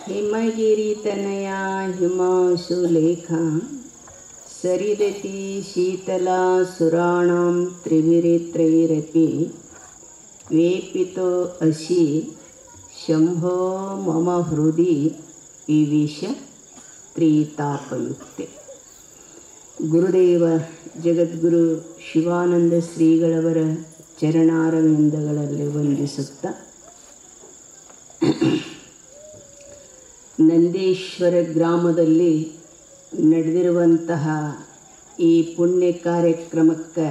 ಹಿಮಗಿರಿತನಯ ಹಿಮಾಂಶುಲೇಖಾ ಸರಿದತಿ ಶೀತಲಾ ಸುರಾಣಾಂ ತ್ರಿವಿರಿತ್ರೈರಪಿ ವೇಪಿತೋ ಅಸಿ ಶಂಭೋ ಮಮ ಹೃದಿ ವಿವಿಶ ತ್ರೀತಾಪಯುಕ್ತೆ. ಗುರುದೇವ ಜಗದ್ಗುರು ಶಿವಾನಂದ ಶ್ರೀಗಳವರ ಚರಣಾರವಿಂದಗಳಲ್ಲಿ ವಂದಿಸುತ್ತಾ ನಂದೀಶ್ವರ ಗ್ರಾಮದಲ್ಲಿ ನಡೆದಿರುವಂತಹ ಈ ಪುಣ್ಯ ಕಾರ್ಯಕ್ರಮಕ್ಕೆ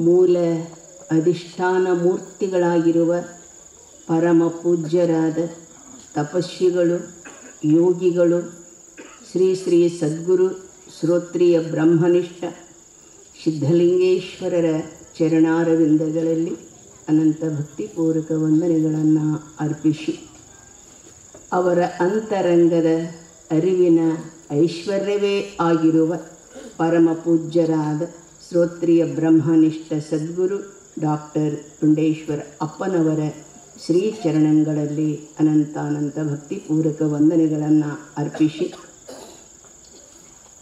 ಮೂಲ ಅಧಿಷ್ಠಾನ ಮೂರ್ತಿಗಳಾಗಿರುವ ಪರಮ ಪೂಜ್ಯರಾದ ತಪಸ್ವಿಗಳು, ಯೋಗಿಗಳು, ಶ್ರೀ ಶ್ರೀ ಸದ್ಗುರು ಶ್ರೋತ್ರಿಯ ಬ್ರಹ್ಮನಿಷ್ಠ ಸಿದ್ಧಲಿಂಗೇಶ್ವರರ ಚರಣಾರವಿಂದಗಳಲ್ಲಿ ಅನಂತ ಭಕ್ತಿಪೂರ್ವಕ ವಂದನೆಗಳನ್ನು ಅರ್ಪಿಸಿ, ಅವರ ಅಂತರಂಗದ ಅರಿವಿನ ಐಶ್ವರ್ಯವೇ ಆಗಿರುವ ಪರಮ ಪೂಜ್ಯರಾದ ಶ್ರೋತ್ರಿಯ ಬ್ರಹ್ಮನಿಷ್ಠ ಸದ್ಗುರು ಡಾಕ್ಟರ್ ಪುಂಡೇಶ್ವರ ಅಪ್ಪನವರ ಶ್ರೀ ಚರಣಗಳಲ್ಲಿ ಅನಂತ ಭಕ್ತಿಪೂರ್ವಕ ವಂದನೆಗಳನ್ನು ಅರ್ಪಿಸಿ,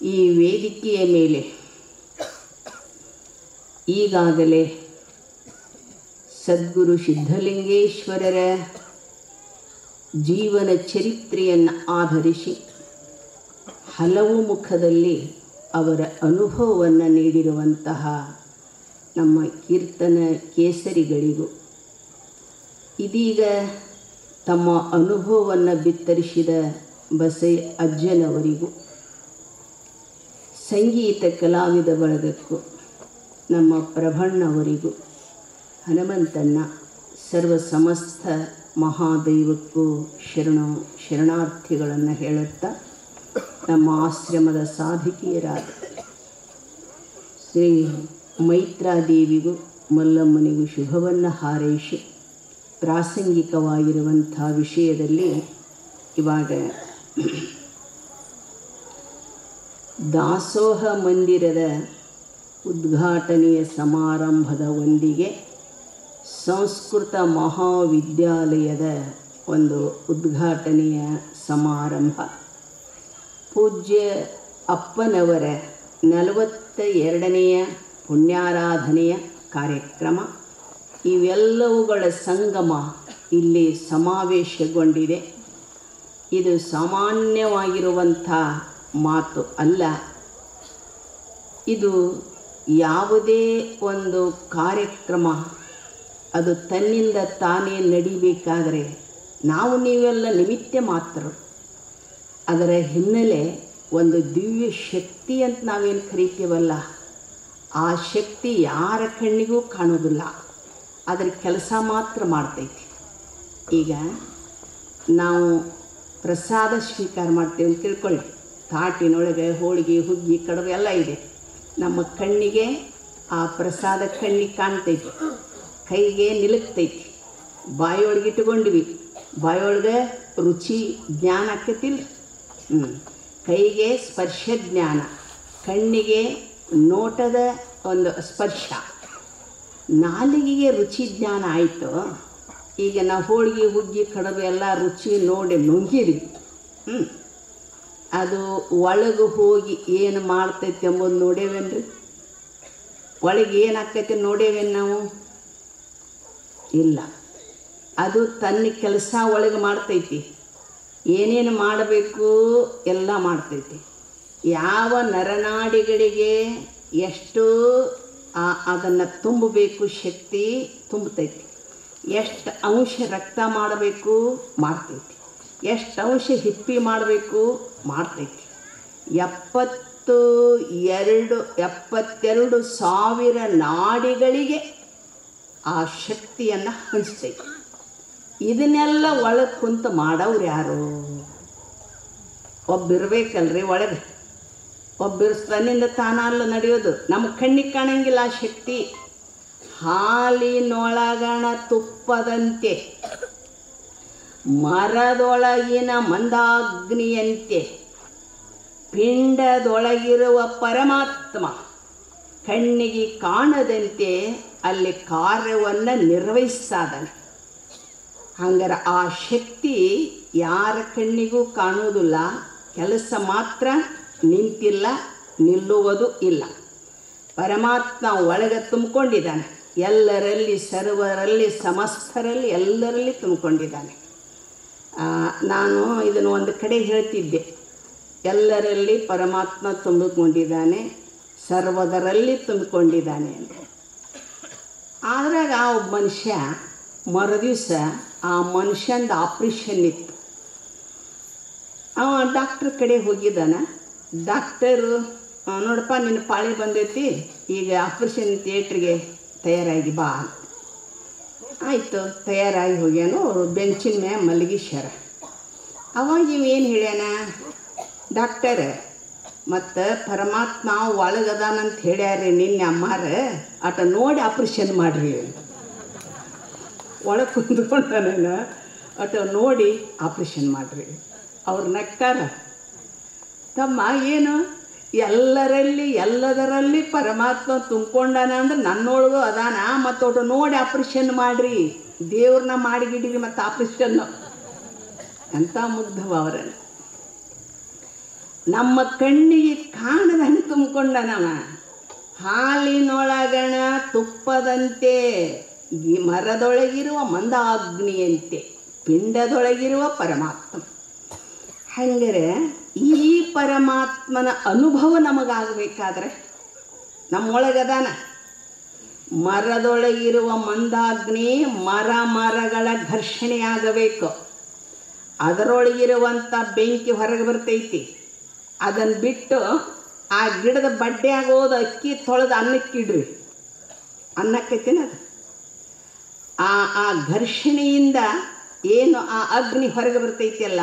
ಈ ವೇದಿಕೆಯ ಮೇಲೆ ಈಗಾಗಲೇ ಸದ್ಗುರು ಸಿದ್ಧಲಿಂಗೇಶ್ವರರ ಜೀವನ ಚರಿತ್ರೆಯನ್ನು ಆಧರಿಸಿ ಹಲವು ಮುಖದಲ್ಲಿ ಅವರ ಅನುಭವವನ್ನು ನೀಡಿರುವಂತಹ ನಮ್ಮ ಕೀರ್ತನ ಕೇಸರಿಗಳಿಗೂ, ಇದೀಗ ತಮ್ಮ ಅನುಭವವನ್ನು ಬಿತ್ತರಿಸಿದ ಬಸೈ ಅಜ್ಜನವರಿಗೂ, ಸಂಗೀತ ಕಲಾವಿದ ಬಳಗಕ್ಕೂ, ನಮ್ಮ ಪ್ರಭಣ್ಣವರಿಗೂ, ಹನುಮಂತಣ್ಣ ಸರ್ವ ಸಮಸ್ತ ಮಹಾದೈವಕ್ಕೂ ಶರಣಾರ್ಥಿಗಳನ್ನು ಹೇಳುತ್ತಾ, ನಮ್ಮ ಆಶ್ರಮದ ಸಾಧಕಿಯರಾದ ಶ್ರೀ ಮೈತ್ರಾದೇವಿಗೂ ಮಲ್ಲಮ್ಮನಿಗೂ ಶುಭವನ್ನು ಹಾರೈಸಿ, ಪ್ರಾಸಂಗಿಕವಾಗಿರುವಂಥ ವಿಷಯದಲ್ಲಿ ಇವಾಗ ದಾಸೋಹ ಮಂದಿರದ ಉದ್ಘಾಟನೆಯ ಸಮಾರಂಭದ ಒಂದಿಗೆ ಸಂಸ್ಕೃತ ಮಹಾವಿದ್ಯಾಲಯದ ಒಂದು ಉದ್ಘಾಟನೆಯ ಸಮಾರಂಭ, ಪೂಜ್ಯ ಅಪ್ಪನವರ 42ನೆಯ ಪುಣ್ಯಾರಾಧನೆಯ ಕಾರ್ಯಕ್ರಮ, ಇವೆಲ್ಲವುಗಳ ಸಂಗಮ ಇಲ್ಲಿ ಸಮಾವೇಶಗೊಂಡಿದೆ. ಇದು ಸಾಮಾನ್ಯವಾಗಿರುವಂಥ ಮಾತು ಅಲ್ಲ. ಇದು ಯಾವುದೇ ಒಂದು ಕಾರ್ಯಕ್ರಮ ಅದು ತನ್ನಿಂದ ತಾನೇ ನಡಿಬೇಕಾದರೆ ನಾವು ನೀವೆಲ್ಲ ನಿಮಿತ್ತ ಮಾತ್ರ. ಅದರ ಹಿನ್ನೆಲೆ ಒಂದು ದಿವ್ಯ ಶಕ್ತಿ ಅಂತ ನಾವೇನು ಕರಿತೀವಲ್ಲ, ಆ ಶಕ್ತಿ ಯಾರ ಕಣ್ಣಿಗೂ ಕಾಣೋದಿಲ್ಲ, ಅದರ ಕೆಲಸ ಮಾತ್ರ ಮಾಡ್ತೈತಿ. ಈಗ ನಾವು ಪ್ರಸಾದ ಸ್ವೀಕಾರ ಮಾಡ್ತೇವೆ ಅಂತ ತಿಳ್ಕೊಳ್ಳಿ, ತಾಟಿನೊಳಗೆ ಹೋಳಿಗೆ, ಹುಗ್ಗಿ, ಕಡುಬು ಎಲ್ಲ ಇದೆ. ನಮ್ಮ ಕಣ್ಣಿಗೆ ಆ ಪ್ರಸಾದ ಕಣ್ಣಿಗೆ ಕಾಣ್ತೈತಿ, ಕೈಗೆ ನಿಲುಕ್ತೈತಿ, ಬಾಯೊಳಗೆ ಇಟ್ಕೊಂಡಿವಿ, ಬಾಯೊಳಗೆ ರುಚಿ ಜ್ಞಾನ ಆಕೈತಿಲ್ಲ, ಕೈಗೆ ಸ್ಪರ್ಶ ಜ್ಞಾನ, ಕಣ್ಣಿಗೆ ನೋಟದ ಒಂದು ಸ್ಪರ್ಶ, ನಾಲಿಗೆಗೆ ರುಚಿ ಜ್ಞಾನ ಆಯಿತು. ಈಗ ನಾವು ಹೋಳಿಗೆ, ಹುಗ್ಗಿ, ಕಡುಬು ಎಲ್ಲ ರುಚಿ ನೋಡಿ ನುಂಗಿರಿ, ಅದು ಒಳಗೆ ಹೋಗಿ ಏನು ಮಾಡ್ತೈತಿ ಎಂಬುದು ನೋಡೇವೇನ್ರಿ? ಒಳಗೆ ಏನಾಕೈತಿ ನೋಡೇವೇನು ನಾವು? ಇಲ್ಲ. ಅದು ತನ್ನ ಕೆಲಸ ಒಳಗೆ ಮಾಡ್ತೈತಿ, ಏನೇನು ಮಾಡಬೇಕು ಎಲ್ಲ ಮಾಡ್ತೈತಿ. ಯಾವ ನರನಾಡಿಗಳಿಗೆ ಎಷ್ಟು ಅದನ್ನು ತುಂಬಬೇಕು ಶಕ್ತಿ ತುಂಬತೈತಿ, ಎಷ್ಟು ಅಂಶ ರಕ್ತ ಮಾಡಬೇಕು ಮಾಡ್ತೈತಿ, ಎಷ್ಟು ಅಂಶ ಹಿಪ್ಪಿ ಮಾಡಬೇಕು ಮಾಡ್ತೈತಿ. 72,000 ನಾಡಿಗಳಿಗೆ ಆ ಶಕ್ತಿಯನ್ನು ಹಂಚ್ತೈತಿ. ಇದನ್ನೆಲ್ಲ ಒಳಗೆ ಕುಂತು ಮಾಡೋರು ಯಾರು? ಒಬ್ಬಿರ್ಬೇಕಲ್ರಿ ಒಳಗೆ. ಒಬ್ಬಿರು ತನ್ನಿಂದ ತಾನಲ್ಲ ನಡೆಯೋದು. ನಮ್ಮ ಕಣ್ಣಿಗೆ ಕಾಣಂಗಿಲ್ಲ ಆ ಶಕ್ತಿ. ಹಾಲಿನೊಳಗಣ ತುಪ್ಪದಂತೆ, ಮರದೊಳಗಿನ ಮಂದಾಗ್ನಿಯಂತೆ, ಪಿಂಡದೊಳಗಿರುವ ಪರಮಾತ್ಮ ಕಣ್ಣಿಗೆ ಕಾಣದಂತೆ ಅಲ್ಲಿ ಕಾರ್ಯವನ್ನು ನಿರ್ವಹಿಸ್ತಾನೆ. ಹಂಗಾರೆ ಆ ಶಕ್ತಿ ಯಾರ ಕಣ್ಣಿಗೂ ಕಾಣುವುದಿಲ್ಲ, ಕೆಲಸ ಮಾತ್ರ ನಿಂತಿಲ್ಲ, ನಿಲ್ಲುವುದು ಇಲ್ಲ. ಪರಮಾತ್ಮ ಒಳಗೆ ತುಂಬಿಕೊಂಡಿದ್ದಾನೆ, ಎಲ್ಲರಲ್ಲಿ, ಸರ್ವರಲ್ಲಿ, ಸಮಸ್ತರಲ್ಲಿ, ಎಲ್ಲರಲ್ಲಿ ತುಂಬಿಕೊಂಡಿದ್ದಾನೆ. ನಾನು ಇದನ್ನು ಒಂದು ಕಡೆ ಹೇಳ್ತಿದ್ದೆ, ಎಲ್ಲರಲ್ಲಿ ಪರಮಾತ್ಮ ತುಂಬಿಕೊಂಡಿದ್ದಾನೆ, ಸರ್ವದರಲ್ಲಿ ತುಂಬಿಕೊಂಡಿದ್ದಾನೆ ಅಂತ. ಆದ್ರಾಗ ಆ ಒಬ್ಬ ಮನುಷ್ಯ ಮರುದಿವಸ ಆ ಮನುಷ್ಯಂದು ಆಪ್ರೇಷನ್ ಇತ್ತು. ಅವ ಡಾಕ್ಟ್ರ್ ಕಡೆ ಹೋಗಿದ್ದಾನ. ಡಾಕ್ಟರು, ನೋಡಪ್ಪ ನಿನ್ನ ಪಾಳಿ ಬಂದೈತಿ, ಈಗ ಆಪ್ರೇಷನ್ ಥಿಯೇಟ್ರಿಗೆ ತಯಾರಾಗಿ ಬಾ. ಆಯಿತು, ತಯಾರಾಗಿ ಹೋಗ್ಯಾನು. ಅವರು ಬೆಂಚಿನ ಮ್ಯಾಗ ಮಲಗಿಸ್ಯಾರ. ಅವಾಗ ಇವೇನು ಹೇಳ್ಯಾನ, ಡಾಕ್ಟರ್ ಮತ್ತು ಪರಮಾತ್ಮ ಒಳಗದಾನಂತ ಹೇಳ್ಯಾರಿ ನಿನ್ನೆ ಅಮ್ಮಾರ, ಆಟ ನೋಡಿ ಆಪ್ರೇಷನ್ ಮಾಡಿರಿ. ಒಳಗೆ ಕುಂತ್ಕೊಂಡ ಆಟ ನೋಡಿ ಆಪ್ರೇಷನ್ ಮಾಡಿರಿ. ಅವ್ರು ನಕ್ಕಾರ, ತಮ್ಮ ಏನು ಎಲ್ಲರಲ್ಲಿ ಎಲ್ಲದರಲ್ಲಿ ಪರಮಾತ್ಮ ತುಂಬಿಕೊಂಡಾನ ಅಂದ್ರೆ ನನ್ನೊಳಗೂ ಅದಾನ, ಮತ್ತು ಒಟ್ಟು ನೋಡಿ ಆಪ್ರೇಷನ್ ಮಾಡಿರಿ, ದೇವ್ರನ್ನ ಮಾಡಿಗಿಡಿರಿ ಮತ್ತು ಆಪ್ರೇಷನ್ನು ಅಂತ ಮುಗ್ಧವ ಅವರನ್ನು. ನಮ್ಮ ಕಣ್ಣಿಗೆ ಕಾಣದಂಗೆ ತುಂಬಿಕೊಂಡನವ. ಹಾಲಿನೊಳಗಣ ತುಪ್ಪದಂತೆ, ಮರದೊಳಗಿರುವ ಮಂದಾಗ್ನಿಯಂತೆ, ಪಿಂಡದೊಳಗಿರುವ ಪರಮಾತ್ಮ. ಹಂಗಾರೆ ಈ ಪರಮಾತ್ಮನ ಅನುಭವ ನಮಗಾಗಬೇಕಾದ್ರೆ ನಮ್ಮೊಳಗದಾನ. ಮರದೊಳಗಿರುವ ಮಂದಾಗ್ನಿ ಮರಗಳ ಘರ್ಷಣೆ ಆಗಬೇಕು. ಅದರೊಳಗಿರುವಂಥ ಬೆಂಕಿ ಹೊರಗೆ ಬರ್ತೈತಿ. ಅದನ್ನು ಬಿಟ್ಟು ಆ ಗಿಡದ ಬಡ್ಡೆ ಆಗೋದು ಅಕ್ಕಿ ತೊಳೆದು ಅನ್ನಕ್ಕಿಡ್ರಿ, ಅನ್ನಕ್ಕೈತಿನ ಅದು. ಆ ಘರ್ಷಣೆಯಿಂದ ಏನು ಆ ಅಗ್ನಿ ಹೊರಗೆ ಬರ್ತೈತಿಯಲ್ಲ,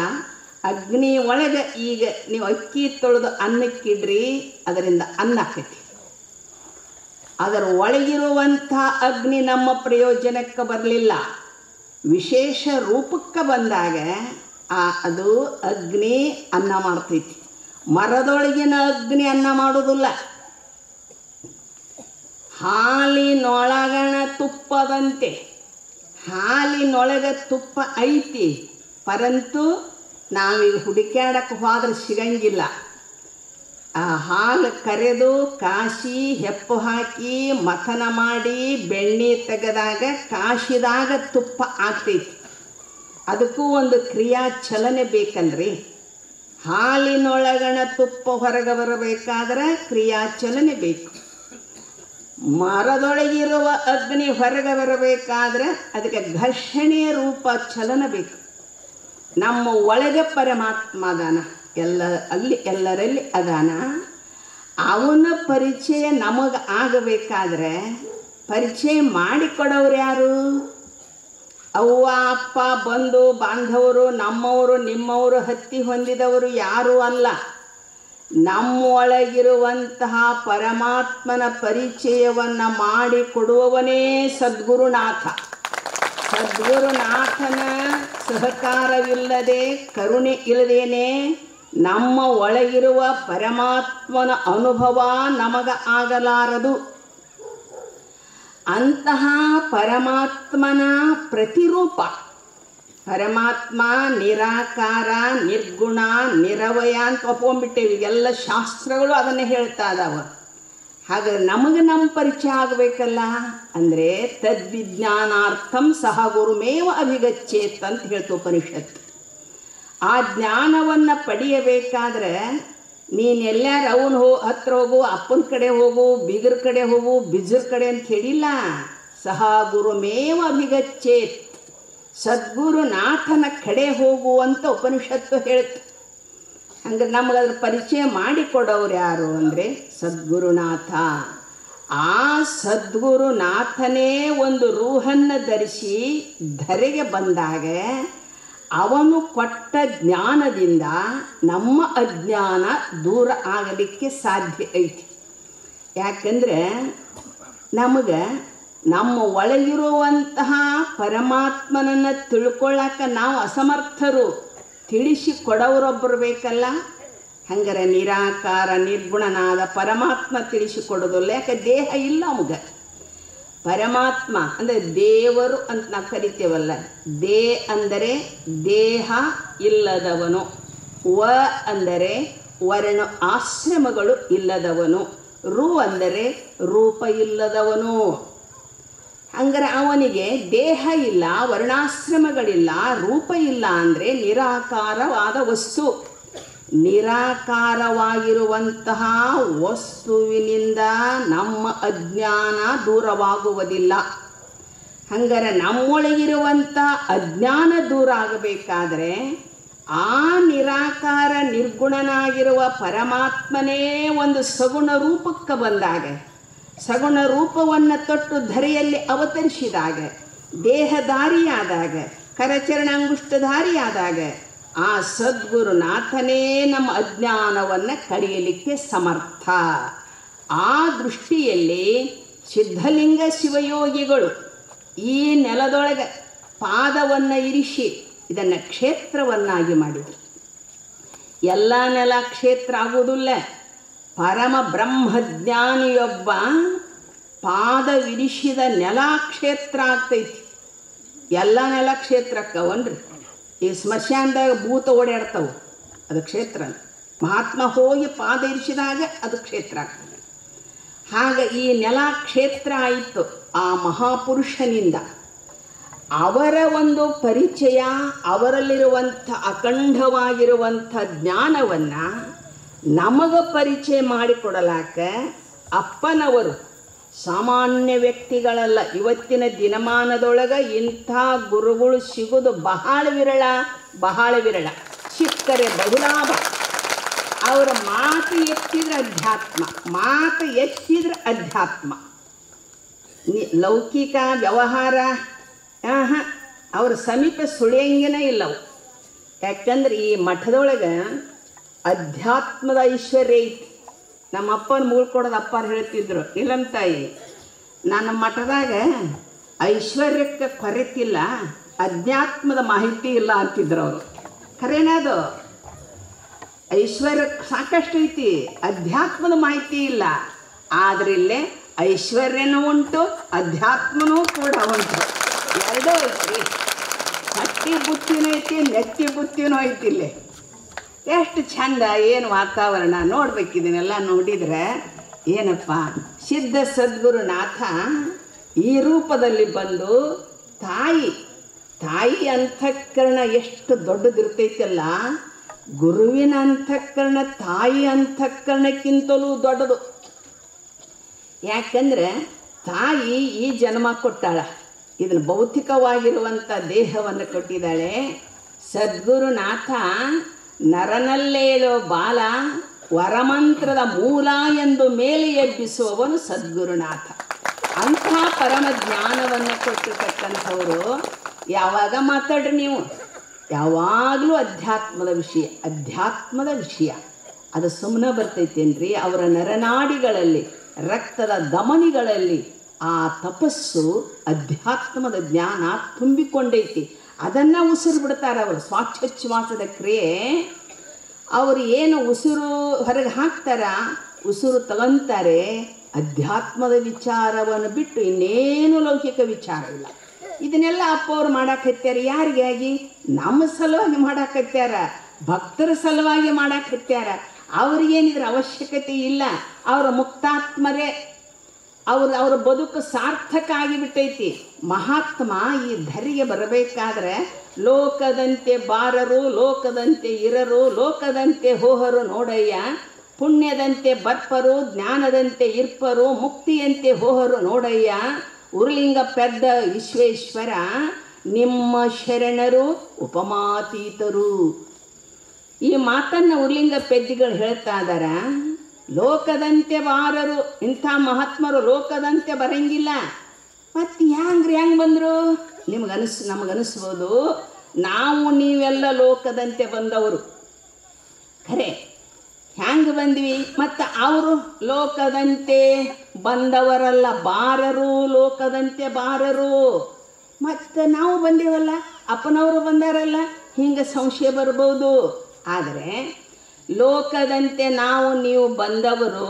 ಅಗ್ನಿ ಒಳಗೆ ಈಗ ನೀವು ಅಕ್ಕಿ ತೊಳೆದು ಅನ್ನಕ್ಕಿಡ್ರಿ, ಅದರಿಂದ ಅನ್ನ ಆಕೈತಿ. ಅದರ ಒಳಗಿರುವಂಥ ಅಗ್ನಿ ನಮ್ಮ ಪ್ರಯೋಜನಕ್ಕೆ ಬರಲಿಲ್ಲ, ವಿಶೇಷ ರೂಪಕ್ಕೆ ಬಂದಾಗ ಅದು ಅಗ್ನಿ ಅನ್ನ ಮಾಡ್ತೈತಿ. ಮರದೊಳಗಿನ ಅಗ್ನಿ ಅನ್ನ ಮಾಡೋದಿಲ್ಲ. ಹಾಲಿನೊಳಗಣ ತುಪ್ಪದಂತೆ, ಹಾಲಿನೊಳಗೆ ತುಪ್ಪ ಐತಿ, ಪರಂತು ನಾವೀಗ ಹುಡುಕ್ಯಾಡಕ್ಕೆ ಹೋದ್ರೆ ಸಿಗಂಗಿಲ್ಲ. ಆ ಹಾಲು ಕರೆದು ಕಾಶಿ ಹೆಪ್ಪು ಹಾಕಿ ಮಥನ ಮಾಡಿ ಬೆಣ್ಣೆ ತೆಗೆದಾಗ ಕಾಶಿದಾಗ ತುಪ್ಪ ಆಗ್ತೈತಿ. ಅದಕ್ಕೂ ಒಂದು ಕ್ರಿಯಾ ಚಲನೆ ಬೇಕಲ್ರಿ. ಹಾಲಿನೊಳಗಣ ತುಪ್ಪ ಹೊರಗೆ ಬರಬೇಕಾದ್ರೆ ಕ್ರಿಯಾಚಲನೆ ಬೇಕು. ಮರದೊಳಗಿರುವ ಅಗ್ನಿ ಹೊರಗೆ ಬರಬೇಕಾದ್ರೆ ಅದಕ್ಕೆ ಘರ್ಷಣೆಯ ರೂಪ ಚಲನ ಬೇಕು. ನಮ್ಮ ಒಳಗೆ ಪರಮಾತ್ಮ ಅದಾನ, ಎಲ್ಲರಲ್ಲಿ ಅದಾನ. ಅವನ ಪರಿಚಯ ನಮಗೆ ಆಗಬೇಕಾದ್ರೆ ಪರಿಚಯ ಮಾಡಿಕೊಡೋರು ಯಾರು? ಅವ್ವ ಅಪ್ಪ ಬಂಧು ಬಾಂಧವರು, ನಮ್ಮವರು ನಿಮ್ಮವರು, ಹತ್ತಿ ಹೊಂದಿದವರು ಯಾರೂ ಅಲ್ಲ. ನಮ್ಮೊಳಗಿರುವಂತಹ ಪರಮಾತ್ಮನ ಪರಿಚಯವನ್ನು ಮಾಡಿಕೊಡುವವನೇ ಸದ್ಗುರುನಾಥ. ಸದ್ಗುರುನಾಥನ ಸಹಕಾರವಿಲ್ಲದೆ, ಕರುಣೆ ಇಲ್ಲದೇನೆ ನಮ್ಮ ಒಳಗಿರುವ ಪರಮಾತ್ಮನ ಅನುಭವ ನಮಗ ಆಗಲಾರದು. ಅಂತಹ ಪರಮಾತ್ಮನ ಪ್ರತಿರೂಪ ಪರಮಾತ್ಮ ನಿರಾಕಾರ, ನಿರ್ಗುಣ, ನಿರವಯ ಅಂತ ಒಪ್ಕೊಂಡ್ಬಿಟ್ಟೇವಿ. ಎಲ್ಲ ಶಾಸ್ತ್ರಗಳು ಅದನ್ನೇ ಹೇಳ್ತಾ ಇದಾವ. ಹಾಗಾದ್ರೆ ನಮಗೆ ನಮ್ಮ ಪರಿಚಯ ಆಗಬೇಕಲ್ಲ. ಅಂದರೆ ತದ್ವಿಜ್ಞಾನಾರ್ಥಂ ಸಹ ಗುರುಮೇವ ಅಭಿಗಚ್ಚೇತ್ ಅಂತ ಹೇಳ್ತು ಉಪನಿಷತ್ತು. ಆ ಜ್ಞಾನವನ್ನು ಪಡೆಯಬೇಕಾದ್ರೆ ನೀನೆಲ್ಲಾರ ಅವನು ಹತ್ರ ಹೋಗು, ಅಪ್ಪನ ಕಡೆ ಹೋಗು, ಬೀಗರ ಕಡೆ ಹೋಗು, ಬಿಜರ್ ಕಡೆ ಅಂತ ಹೇಳಿಲ್ಲ. ಸಹ ಗುರುಮೇವ ಅಭಿಗಚ್ಚೇತ್, ಸದ್ಗುರುನಾಥನ ಕಡೆ ಹೋಗುವಂತ ಉಪನಿಷತ್ತು ಹೇಳ್ತು. ಹಂಗೆ ನಮಗದ್ರ ಪರಿಚಯ ಮಾಡಿಕೊಡೋರು ಯಾರು ಅಂದರೆ ಸದ್ಗುರುನಾಥ. ಆ ಸದ್ಗುರುನಾಥನೇ ಒಂದು ರೂಹನ್ನು ಧರಿಸಿ ಧರೆಗೆ ಬಂದಾಗ ಅವನು ಕೊಟ್ಟ ಜ್ಞಾನದಿಂದ ನಮ್ಮ ಅಜ್ಞಾನ ದೂರ ಆಗಲಿಕ್ಕೆ ಸಾಧ್ಯ ಐತಿ. ಯಾಕಂದರೆ ನಮಗೆ ನಮ್ಮ ಒಳಗಿರುವಂತಹ ಪರಮಾತ್ಮನನ್ನು ತಿಳ್ಕೊಳ್ಳೋಕೆ ನಾವು ಅಸಮರ್ಥರು, ತಿಳಿಸಿ ಕೊಡೋರೊಬ್ಬರು ಬೇಕಲ್ಲ. ಹಂಗಾರೆ ನಿರಾಕಾರ ನಿರ್ಗುಣನಾದ ಪರಮಾತ್ಮ ತಿಳಿಸಿಕೊಡೋದಿಲ್ಲ. ಯಾಕೆ ದೇಹ ಇಲ್ಲ ನಮಗೆ. ಪರಮಾತ್ಮ ಅಂದರೆ ದೇವರು ಅಂತ ನಾವು ಕರಿತೇವಲ್ಲ, ಅಂದರೆ ದೇಹ ಇಲ್ಲದವನು, ವ ಅಂದರೆ ವರ್ಣ ಆಶ್ರಮಗಳು ಇಲ್ಲದವನು, ರು ಅಂದರೆ ರೂಪ ಇಲ್ಲದವನು. ಹಂಗಾರೆ ಅವನಿಗೆ ದೇಹ ಇಲ್ಲ, ವರ್ಣಾಶ್ರಮಗಳಿಲ್ಲ, ರೂಪ ಇಲ್ಲ ಅಂದರೆ ನಿರಾಕಾರವಾದ ವಸ್ತು. ನಿರಾಕಾರವಾಗಿರುವಂತಹ ವಸ್ತುವಿನಿಂದ ನಮ್ಮ ಅಜ್ಞಾನ ದೂರವಾಗುವುದಿಲ್ಲ. ಹಂಗಾರೆ ನಮ್ಮೊಳಗಿರುವಂಥ ಅಜ್ಞಾನ ದೂರ ಆಗಬೇಕಾದ್ರೆ ಆ ನಿರಾಕಾರ ನಿರ್ಗುಣನಾಗಿರುವ ಪರಮಾತ್ಮನೇ ಒಂದು ಸಗುಣ ರೂಪಕ್ಕೆ ಬಂದಾಗ, ಸಗುಣ ರೂಪವನ್ನು ತೊಟ್ಟು ಧರೆಯಲ್ಲಿ ಅವತರಿಸಿದಾಗ, ದೇಹಧಾರಿಯಾದಾಗ, ಕರಚರಣಾಂಗುಷ್ಟಧಾರಿಯಾದಾಗ ಆ ಸದ್ಗುರುನಾಥನೇ ನಮ್ಮ ಅಜ್ಞಾನವನ್ನು ಕಡಿಯಲಿಕ್ಕೆ ಸಮರ್ಥ. ಆ ದೃಷ್ಟಿಯಲ್ಲಿ ಸಿದ್ಧಲಿಂಗ ಶಿವಯೋಗಿಗಳು ಈ ನೆಲದೊಳಗೆ ಪಾದವನ್ನು ಇರಿಸಿ ಇದನ್ನು ಕ್ಷೇತ್ರವನ್ನಾಗಿ ಮಾಡಿದರು. ಎಲ್ಲ ನೆಲ ಕ್ಷೇತ್ರ ಆಗುವುದಿಲ್ಲ. ಪರಮ ಬ್ರಹ್ಮಜ್ಞಾನಿಯೊಬ್ಬ ಪಾದವಿರಿಸಿದ ನೆಲ ಕ್ಷೇತ್ರ ಆಗ್ತೈತಿ. ಎಲ್ಲ ನೆಲ ಕ್ಷೇತ್ರಕ್ಕವನ್ರಿ. ಈ ಸ್ಮಶಾನದಾಗ ಭೂತ ಓಡಾಡ್ತಾವೆ, ಅದು ಕ್ಷೇತ್ರ. ಮಹಾತ್ಮ ಹೋಗಿ ಪಾದ ಇರಿಸಿದಾಗ ಅದು ಕ್ಷೇತ್ರ ಆಗ್ತದೆ. ಹಾಗೆ ಈ ನೆಲ ಕ್ಷೇತ್ರ ಆಯಿತು ಆ ಮಹಾಪುರುಷನಿಂದ. ಅವರ ಒಂದು ಪರಿಚಯ, ಅವರಲ್ಲಿರುವಂಥ ಅಖಂಡವಾಗಿರುವಂಥ ಜ್ಞಾನವನ್ನು ನಮಗೆ ಪರಿಚಯ ಮಾಡಿಕೊಡಲಾಕ ಅಪ್ಪನವರು ಸಾಮಾನ್ಯ ವ್ಯಕ್ತಿಗಳಲ್ಲ. ಇವತ್ತಿನ ದಿನಮಾನದೊಳಗೆ ಇಂಥ ಗುರುಗಳು ಸಿಗೋದು ಬಹಳ ವಿರಳ, ಬಹಳ ವಿರಳ. ಸಿಕ್ಕರೆ ಬಹುಲಾಭ. ಅವರ ಮಾತು ಎತ್ತಿದ್ರೆ ಅಧ್ಯಾತ್ಮ, ಮಾತು ಎತ್ತಿದ್ರೆ ಅಧ್ಯಾತ್ಮ. ಲೌಕಿಕ ವ್ಯವಹಾರ ಅವರ ಸಮೀಪ ಸುಳಿಯಂಗೇನೇ ಇಲ್ಲವು. ಯಾಕಂದ್ರೆ ಈ ಮಠದೊಳಗೆ ಅಧ್ಯಾತ್ಮದ ಐಶ್ವರ್ಯ ಐತಿ. ನಮ್ಮ ಅಪ್ಪನ ಮೂಳ್ಕೊಡೋದು ಅಪ್ಪಾರು ಹೇಳ್ತಿದ್ರು, ಇಲ್ಲಮ್ಮ ತಾಯಿ, ನನ್ನ ಮಠದಾಗ ಐಶ್ವರ್ಯಕ್ಕೆ ಕೊರತಿಲ್ಲ, ಅಧ್ಯಾತ್ಮದ ಮಾಹಿತಿ ಇಲ್ಲ ಅಂತಿದ್ರು ಅವರು. ಖರೇನದು, ಐಶ್ವರ್ಯಕ್ಕೆ ಸಾಕಷ್ಟು ಐತಿ, ಅಧ್ಯಾತ್ಮದ ಮಾಹಿತಿ ಇಲ್ಲ. ಆದರೆ ಇಲ್ಲೇ ಐಶ್ವರ್ಯನೂ ಉಂಟು, ಅಧ್ಯಾತ್ಮನೂ ಕೂಡ ಉಂಟು, ಎರಡೂ ಐತಿ. ಹಟ್ಟಿ ಬುತ್ತಿನೂ ಐತಿ, ನೆತ್ತಿ ಬುತ್ತಿನೂ ಐತಿ. ಇಲ್ಲಿ ಎಷ್ಟು ಚಂದ, ಏನು ವಾತಾವರಣ ನೋಡ್ಬೇಕಿದನ್ನೆಲ್ಲ. ನೋಡಿದರೆ ಏನಪ್ಪ, ಸಿದ್ಧ ಸದ್ಗುರುನಾಥ ಈ ರೂಪದಲ್ಲಿ ಬಂದು ತಾಯಿ ಅಂತಃಕರಣ ಎಷ್ಟು ದೊಡ್ಡದಿರ್ತೈತಲ್ಲ, ಗುರುವಿನ ಅಂತಃಕರಣ ತಾಯಿ ಅಂತಃಕರಣಕ್ಕಿಂತಲೂ ದೊಡ್ಡದು. ಯಾಕಂದರೆ ತಾಯಿ ಈ ಜನ್ಮ ಕೊಟ್ಟಾಳ, ಇದನ್ನು ಭೌತಿಕವಾಗಿರುವಂಥ ದೇಹವನ್ನು ಕೊಟ್ಟಿದ್ದಾಳೆ. ಸದ್ಗುರುನಾಥ ನರನಲ್ಲೇಳೋ ಬಾಲ, ವರಮಂತ್ರದ ಮೂಲ ಎಂದು ಮೇಲೆ ಎಬ್ಬಿಸುವವನು ಸದ್ಗುರುನಾಥ. ಅಂಥ ಪರಮ ಜ್ಞಾನವನ್ನು ಕೊಟ್ಟಿರ್ತಕ್ಕಂಥವರು ಯಾವಾಗ ಮಾತಾಡ್ರಿ ನೀವು, ಯಾವಾಗಲೂ ಅಧ್ಯಾತ್ಮದ ವಿಷಯ ಅದು ಸುಮ್ಮನೆ ಬರ್ತೈತೇನ್ರಿ. ಅವರ ನರನಾಡಿಗಳಲ್ಲಿ, ರಕ್ತದ ಧಮನಿಗಳಲ್ಲಿ ಆ ತಪಸ್ಸು, ಅಧ್ಯಾತ್ಮದ ಜ್ಞಾನ ತುಂಬಿಕೊಂಡೈತಿ. ಅದನ್ನು ಉಸಿರು ಬಿಡ್ತಾರೆ ಅವರು. ಸ್ವಾಚ್ಛ್ವಾಸದ ಕ್ರಿಯೆ, ಅವರು ಏನು ಉಸಿರು ಹೊರಗೆ ಹಾಕ್ತಾರ, ಉಸಿರು ತಗೊಂತಾರೆ. ಅಧ್ಯಾತ್ಮದ ವಿಚಾರವನ್ನು ಬಿಟ್ಟು ಇನ್ನೇನು ಲೌಕಿಕ ವಿಚಾರ ಇಲ್ಲ. ಇದನ್ನೆಲ್ಲ ಅಪ್ಪ ಅವ್ರು ಮಾಡಾಕತ್ಯಾರ. ಯಾರಿಗಾಗಿ? ನಮ್ಮ ಸಲುವಾಗಿ ಮಾಡಾಕತ್ಯಾರ, ಭಕ್ತರ ಸಲುವಾಗಿ ಮಾಡಾಕತ್ಯಾರ. ಅವ್ರಿಗೇನಿದ್ರ ಅವಶ್ಯಕತೆ ಇಲ್ಲ. ಅವರ ಮುಕ್ತಾತ್ಮರೇ, ಅವರ ಬದುಕು ಸಾರ್ಥಕ ಆಗಿಬಿಟ್ಟೈತಿ. ಮಹಾತ್ಮ ಈ ಧರಿಗೆ ಬರಬೇಕಾದ್ರೆ ಲೋಕದಂತೆ ಬಾರರು, ಲೋಕದಂತೆ ಇರರು, ಲೋಕದಂತೆ ಹೋಹರು ನೋಡಯ್ಯ, ಪುಣ್ಯದಂತೆ ಬರ್ಪರು, ಜ್ಞಾನದಂತೆ ಇರ್ಪರು, ಮುಕ್ತಿಯಂತೆ ಹೋಹರು ನೋಡಯ್ಯ, ಉರುಲಿಂಗ ಪೆದ್ದ ವಿಶ್ವೇಶ್ವರ, ನಿಮ್ಮ ಶರಣರು ಉಪಮಾತೀತರು. ಈ ಮಾತನ್ನು ಉರುಲಿಂಗ ಪೆದ್ದಿಗಳು ಹೇಳ್ತಾ ಇದ್ದಾರ. ಲೋಕದಂತೆ ಬಾರರು, ಇಂಥ ಮಹಾತ್ಮರು ಲೋಕದಂತೆ ಬರಂಗಿಲ್ಲ. ಮತ್ತು ಹೆಂಗೆ ಬಂದರು? ನಮಗನಿಸ್ಬೋದು ನಾವು ನೀವೆಲ್ಲ ಲೋಕದಂತೆ ಬಂದವರು. ಖರೆ ಹ್ಯಾಂಗೆ ಬಂದ್ವಿ? ಮತ್ತು ಅವರು ಲೋಕದಂತೆ ಬಂದವರಲ್ಲ, ಬಾರರು, ಲೋಕದಂತೆ ಬಾರರು. ಮತ್ತು ನಾವು ಬಂದೇವಲ್ಲ, ಅಪ್ಪನವರು ಬಂದಾರಲ್ಲ, ಹಿಂಗೆ ಸಂಶಯ ಬರ್ಬೋದು. ಆದರೆ ಲೋಕದಂತೆ ನಾವು ನೀವು ಬಂದವರು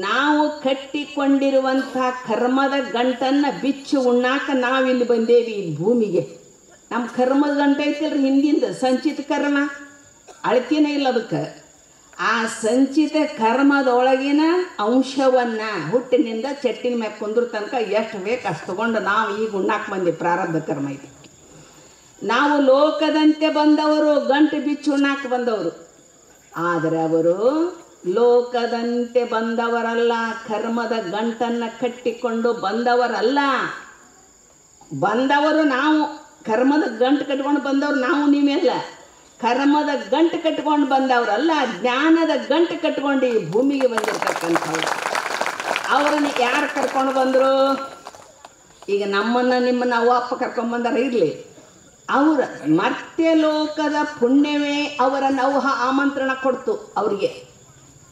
ನಾವು ಕಟ್ಟಿಕೊಂಡಿರುವಂಥ ಕರ್ಮದ ಗಂಟನ್ನು ಬಿಚ್ಚಿ ಉಣ್ಣಾಕ ನಾವಿಲ್ಲಿ ಬಂದೇವಿ ಈ ಭೂಮಿಗೆ. ನಮ್ಮ ಕರ್ಮದ ಗಂಟು ಐತಿಲ್ರಿ ಹಿಂದಿಂದ ಸಂಚಿತ ಕರ್ಮ, ಅಳತಿನೇ ಇಲ್ಲ ಅದಕ್ಕೆ. ಆ ಸಂಚಿತ ಕರ್ಮದೊಳಗಿನ ಅಂಶವನ್ನು ಹುಟ್ಟಿನಿಂದ ಚಟ್ಟಿನ ಮ್ಯಾಗ ಕುಂದ್ರ ತನಕ ಎಷ್ಟು ಬೇಕು ಅಷ್ಟು ತಗೊಂಡು ನಾವು ಈಗ ಉಣ್ಣಾಕ ಬಂದೆ. ಪ್ರಾರಬ್ಧ ಕರ್ಮ ಐತಿ. ನಾವು ಲೋಕದಂತೆ ಬಂದವರು, ಗಂಟು ಬಿಚ್ಚು ಉಣ್ಣಾಕ ಬಂದವರು. ಆದರೆ ಅವರು ಲೋಕದಂತೆ ಬಂದವರಲ್ಲ, ಕರ್ಮದ ಗಂಟನ್ನು ಕಟ್ಟಿಕೊಂಡು ಬಂದವರಲ್ಲ. ಬಂದವರು ನಾವು, ಕರ್ಮದ ಗಂಟು ಕಟ್ಕೊಂಡು ಬಂದವರು ನಾವು, ನೀವೆಲ್ಲ ಕರ್ಮದ ಗಂಟು ಕಟ್ಕೊಂಡು ಬಂದವರಲ್ಲ, ಜ್ಞಾನದ ಗಂಟು ಕಟ್ಕೊಂಡು ಈ ಭೂಮಿಗೆ ಬಂದಿರ್ತಕ್ಕಂಥವ್ರು. ಅವರನ್ನು ಯಾರು ಕರ್ಕೊಂಡು ಬಂದರು? ಈಗ ನಮ್ಮನ್ನು ನಿಮ್ಮನ್ನು ಅವ್ವ ಅಪ್ಪ ಕರ್ಕೊಂಡ್ಬಂದಾರ ಇರಲಿ, ಅವರ ಮರ್ತ್ಯಲೋಕದ ಪುಣ್ಯವೇ ಅವರನ್ನು ಅವ್ಹ ಆಮಂತ್ರಣ ಕೊಡ್ತು. ಅವರಿಗೆ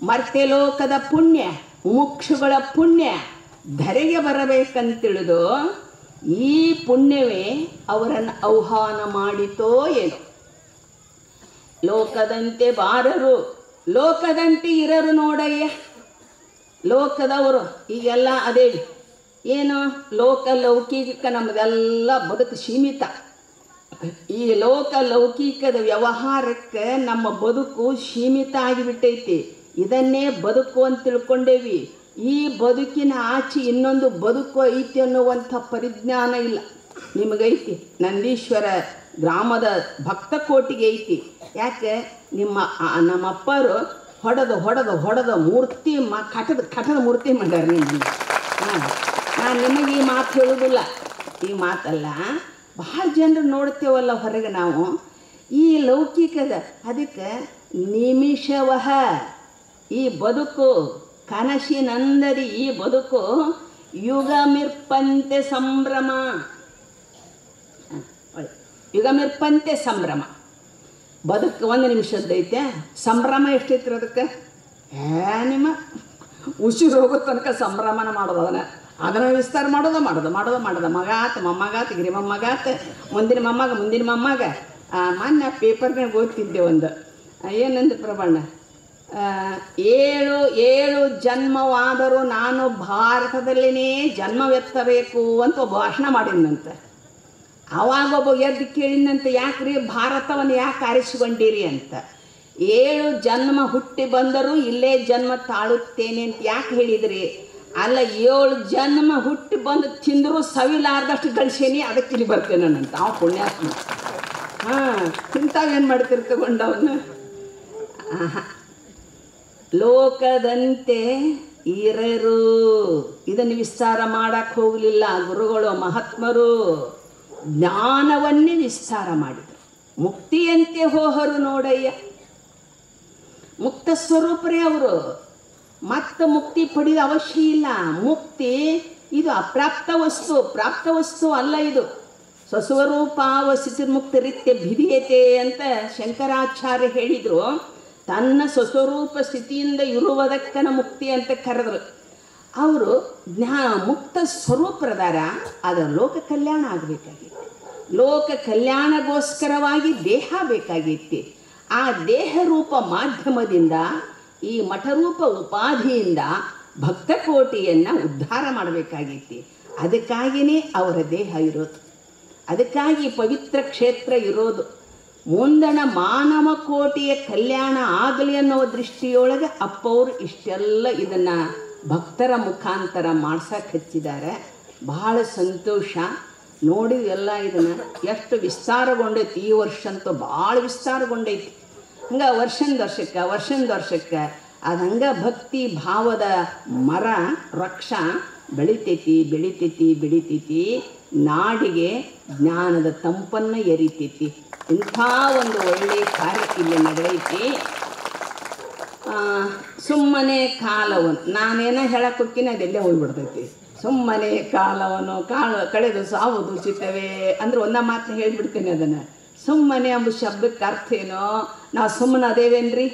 ಮರ್ತ್ಯಲೋಕದ ಪುಣ್ಯ, ಮುಕ್ಷುಗಳ ಪುಣ್ಯ ಧರೆಗೆ ಬರಬೇಕಂತೇಳಿದು ಈ ಪುಣ್ಯವೇ ಅವರನ್ನು ಆಹ್ವಾನ ಮಾಡಿತೋ ಏನೋ. ಲೋಕದಂತೆ ಬಾರರು, ಲೋಕದಂತೆ ಇರರು ನೋಡಯ್ಯ. ಲೋಕದವರು ಈಗೆಲ್ಲ ಅದೇ ಏನು, ಲೋಕ ಲೌಕಿಕ ನಮ್ಮದೆಲ್ಲ ಬದುಕು ಸೀಮಿತ. ಈ ಲೋಕ ಲೌಕಿಕದ ವ್ಯವಹಾರಕ್ಕೆ ನಮ್ಮ ಬದುಕು ಸೀಮಿತ ಆಗಿಬಿಟ್ಟೈತಿ. ಇದನ್ನೇ ಬದುಕು ಅಂತ ತಿಳ್ಕೊಂಡೇವಿ. ಈ ಬದುಕಿನ ಆಚೆ ಇನ್ನೊಂದು ಬದುಕು ಐತಿ ಅನ್ನುವಂಥ ಪರಿಜ್ಞಾನ ಇಲ್ಲ. ನಿಮಗೈತಿ, ನಂದೀಶ್ವರ ಗ್ರಾಮದ ಭಕ್ತ ಕೋಟಿಗೆ ಐತಿ. ಯಾಕೆ? ನಮ್ಮಪ್ಪರು ಹೊಡೆದು ಮೂರ್ತಿ ಕಟದ ಮೂರ್ತಿ ಮಾಡ್ಯಾರ. ನಿಮ್ಮನ್ನು ನಾನು ನಿಮಗೆ ಈ ಮಾತು ಹೇಳೋದಿಲ್ಲ, ಈ ಮಾತಲ್ಲ. ಭಾಳ ಜನರು ನೋಡ್ತೇವಲ್ಲ ಹೊರಗೆ ನಾವು ಈ ಲೌಕಿಕದ. ಅದಕ್ಕೆ ನಿಮಿಷವಹ ಈ ಬದುಕು ಕನಸಿನಂದರಿ, ಈ ಬದುಕು ಯುಗಮಿರ್ಪಂತೆ ಸಂಭ್ರಮ, ಯುಗಮಿರ್ಪಂತೆ ಸಂಭ್ರಮ. ಬದುಕು 1 ನಿಮಿಷದ್ದೈತೆ, ಸಂಭ್ರಮ ಎಷ್ಟೈತ್ರಿ ಅದಕ್ಕೆ? ನಿಮ್ಮ ಉಸಿರು ಹೋಗೋ ತನಕ ಸಂಭ್ರಮನ ಮಾಡೋದು. ಅದನ್ನು ವಿಸ್ತಾರ ಮಾಡೋದು ಮಗಾತ ಮೊಮ್ಮಗಾತ ಗಿರಿಮಮ್ಮಗಾತ ಮುಂದಿನ ಮೊಮ್ಮಗ. ಮೊನ್ನೆ ಪೇಪರ್ನಾಗ ಓದ್ತಿದ್ದೆ ಒಂದು, ಏನಂದ್ರೆ ಪ್ರಬಣ್ಣ, 7 ಜನ್ಮವಾದರೂ ನಾನು ಭಾರತದಲ್ಲಿನೇ ಜನ್ಮವೆತ್ತಬೇಕು ಅಂತ ಒಬ್ಬ ಭಾಷಣ ಮಾಡಿದಂತೆ. ಆವಾಗ ಒಬ್ಬ ಎದ್ದು ಕೇಳಿದಂತೆ, ಯಾಕ್ರಿ ಭಾರತವನ್ನು ಯಾಕೆ ಆರಿಸಿಕೊಂಡಿರಿ ಅಂತ. 7 ಜನ್ಮ ಹುಟ್ಟಿ ಬಂದರೂ ಇಲ್ಲೇ ಜನ್ಮ ತಾಳುತ್ತೇನೆ ಅಂತ ಯಾಕೆ ಹೇಳಿದ್ರಿ? ಅಲ್ಲ, 7 ಜನ್ಮ ಹುಟ್ಟಿ ಬಂದು ತಿಂದರೂ ಸವಿಲಾರ್ದಷ್ಟು ಗಳಿಸೇನಿ, ಅದಕ್ಕೆ ಇಲ್ಲಿ ಬರ್ತೇನೆ ಅಂತ. ಅವ ಪುಣ್ಯಾತ್ಮ. ತಿಂತಾವೇನು ಮಾಡ್ತೀರಿ ತಗೊಂಡವನ್ನ? ಲೋಕದಂತೆ ಇರರು. ಇದನ್ನು ವಿಸ್ತಾರ ಮಾಡಕ್ಕೆ ಹೋಗಲಿಲ್ಲ ಗುರುಗಳು, ಮಹಾತ್ಮರು. ಜ್ಞಾನವನ್ನೇ ವಿಸ್ತಾರ ಮಾಡಿದರು. ಮುಕ್ತಿಯಂತೆ ಹೋಹರು ನೋಡಯ್ಯ. ಮುಕ್ತ ಸ್ವರೂಪರೇ ಅವರು. ಮತ್ತೆ ಮುಕ್ತಿ ಪಡೆದ ಅವಶ್ಯ ಇಲ್ಲ. ಮುಕ್ತಿ ಇದು ಅಪ್ರಾಪ್ತ ವಸ್ತು, ಪ್ರಾಪ್ತ ವಸ್ತು ಅಲ್ಲ. ಇದು ಸ್ವಸ್ವರೂಪಾವಸ್ಥಿತಿರ್ಮುಕ್ತ ರೀತ್ಯ ಭಿದೀಯತೆ ಅಂತ ಶಂಕರಾಚಾರ್ಯ ಹೇಳಿದರು. ತನ್ನ ಸ್ವಸ್ವರೂಪ ಸ್ಥಿತಿಯಿಂದ ಇರುವುದಕ್ಕನ ಮುಕ್ತಿ ಅಂತ ಕರೆದರು. ಅವರು ಮುಕ್ತ ಸ್ವರೂಪರದಾರ. ಅದರ ಲೋಕ ಕಲ್ಯಾಣ ಆಗಬೇಕಾಗಿತ್ತು. ಲೋಕ ಕಲ್ಯಾಣಗೋಸ್ಕರವಾಗಿ ದೇಹ ಬೇಕಾಗಿತ್ತು. ಆ ದೇಹ ರೂಪ ಮಾಧ್ಯಮದಿಂದ, ಈ ಮಠರೂಪ ಉಪಾಧಿಯಿಂದ ಭಕ್ತಕೋಟಿಯನ್ನು ಉದ್ಧಾರ ಮಾಡಬೇಕಾಗಿತ್ತು. ಅದಕ್ಕಾಗಿಯೇ ಅವರ ದೇಹ ಇರೋದು, ಅದಕ್ಕಾಗಿ ಪವಿತ್ರ ಕ್ಷೇತ್ರ ಇರೋದು. ಮುಂದಣ ಮಾನವ ಕೋಟಿಯ ಕಲ್ಯಾಣ ಆಗಲಿ ಅನ್ನೋ ದೃಷ್ಟಿಯೊಳಗೆ ಅಪ್ಪವರು ಇಷ್ಟೆಲ್ಲ ಇದನ್ನು ಭಕ್ತರ ಮುಖಾಂತರ ಮಾಡ್ಸಕ್ಕೆ ಹಚ್ಚಿದ್ದಾರೆ. ಬಹಳ ಸಂತೋಷ ನೋಡಿ. ಎಲ್ಲ ಇದನ್ನು ಎಷ್ಟು ವಿಸ್ತಾರಗೊಂಡೈತಿ. ಈ ವರ್ಷ ಅಂತೂ ಭಾಳ ವಿಸ್ತಾರಗೊಂಡೈತಿ. ಹಂಗೆ ವರ್ಷದ ವರ್ಷಕ್ಕೆ ಅದು ಹಂಗೆ ಭಕ್ತಿ ಭಾವದ ಮರ ವೃಕ್ಷ ಬೆಳಿತೈತಿ. ನಾಡಿಗೆ ಜ್ಞಾನದ ತಂಪನ್ನು ಎರಿತೈತಿ. ಇಂಥ ಒಂದು ಒಳ್ಳೆಯ ಕಾರ್ಯ ಇಲ್ಲಿ ನಡೆದೈತಿ. ಸುಮ್ಮನೆ ಕಾಲವನ್ನು ನಾನೇನೋ ಹೇಳಕ್ಕೆ ಹೋಗ್ತೀನಿ, ಅದೆಲ್ಲೇ ಹೋಗ್ಬಿಡ್ತೈತಿ. ಸುಮ್ಮನೆ ಕಾಲವನ್ನು ಕಳೆದು ಸಾವುದು ಚಿತ್ತವೇ ಅಂದ್ರೆ ಒಂದ ಮಾತನ್ನ ಹೇಳಿಬಿಡ್ತೀನಿ. ಅದನ್ನು ಸುಮ್ಮನೆ ಎಂಬ ಶಬ್ದಕ್ಕೆ ಅರ್ಥ ಏನೋ, ನಾವು ಸುಮ್ಮನೆ ಅದೇವೇನ್ರಿ,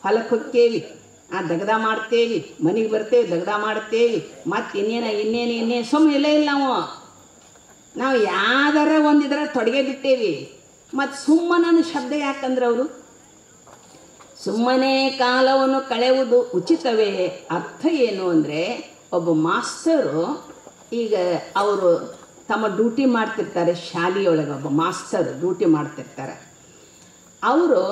ಹೊಲಕ್ಕೆ ಹೋಗ್ತೇವಿ, ದಗದ ಮಾಡ್ತೇವಿ, ಮನೆಗೆ ಬರ್ತೇವೆ, ದಗದ ಮಾಡ್ತೇವಿ, ಮತ್ತು ಇನ್ನೇನು ಸುಮ್ಮನೆ ಇಲ್ಲ ನಾವು ಯಾವ್ದಾರ ಒಂದಿದ್ರೆ ತೊಡಗೆ ಬಿಟ್ಟೇವಿ. ಮತ್ತು ಸುಮ್ಮನ ಶಬ್ದ ಯಾಕಂದ್ರೆ ಅವರು ಸುಮ್ಮನೆ ಕಾಲವನ್ನು ಕಳೆಯುವುದು ಉಚಿತವೇ. ಅರ್ಥ ಏನು ಅಂದರೆ, ಒಬ್ಬ ಮಾಸ್ತರು ಈಗ ಅವರು ತಮ್ಮ ಡ್ಯೂಟಿ ಮಾಡ್ತಿರ್ತಾರೆ ಶಾಲೆಯೊಳಗೆ. ಒಬ್ಬ ಮಾಸ್ತರು ಡ್ಯೂಟಿ ಮಾಡ್ತಿರ್ತಾರೆ. ಅವರು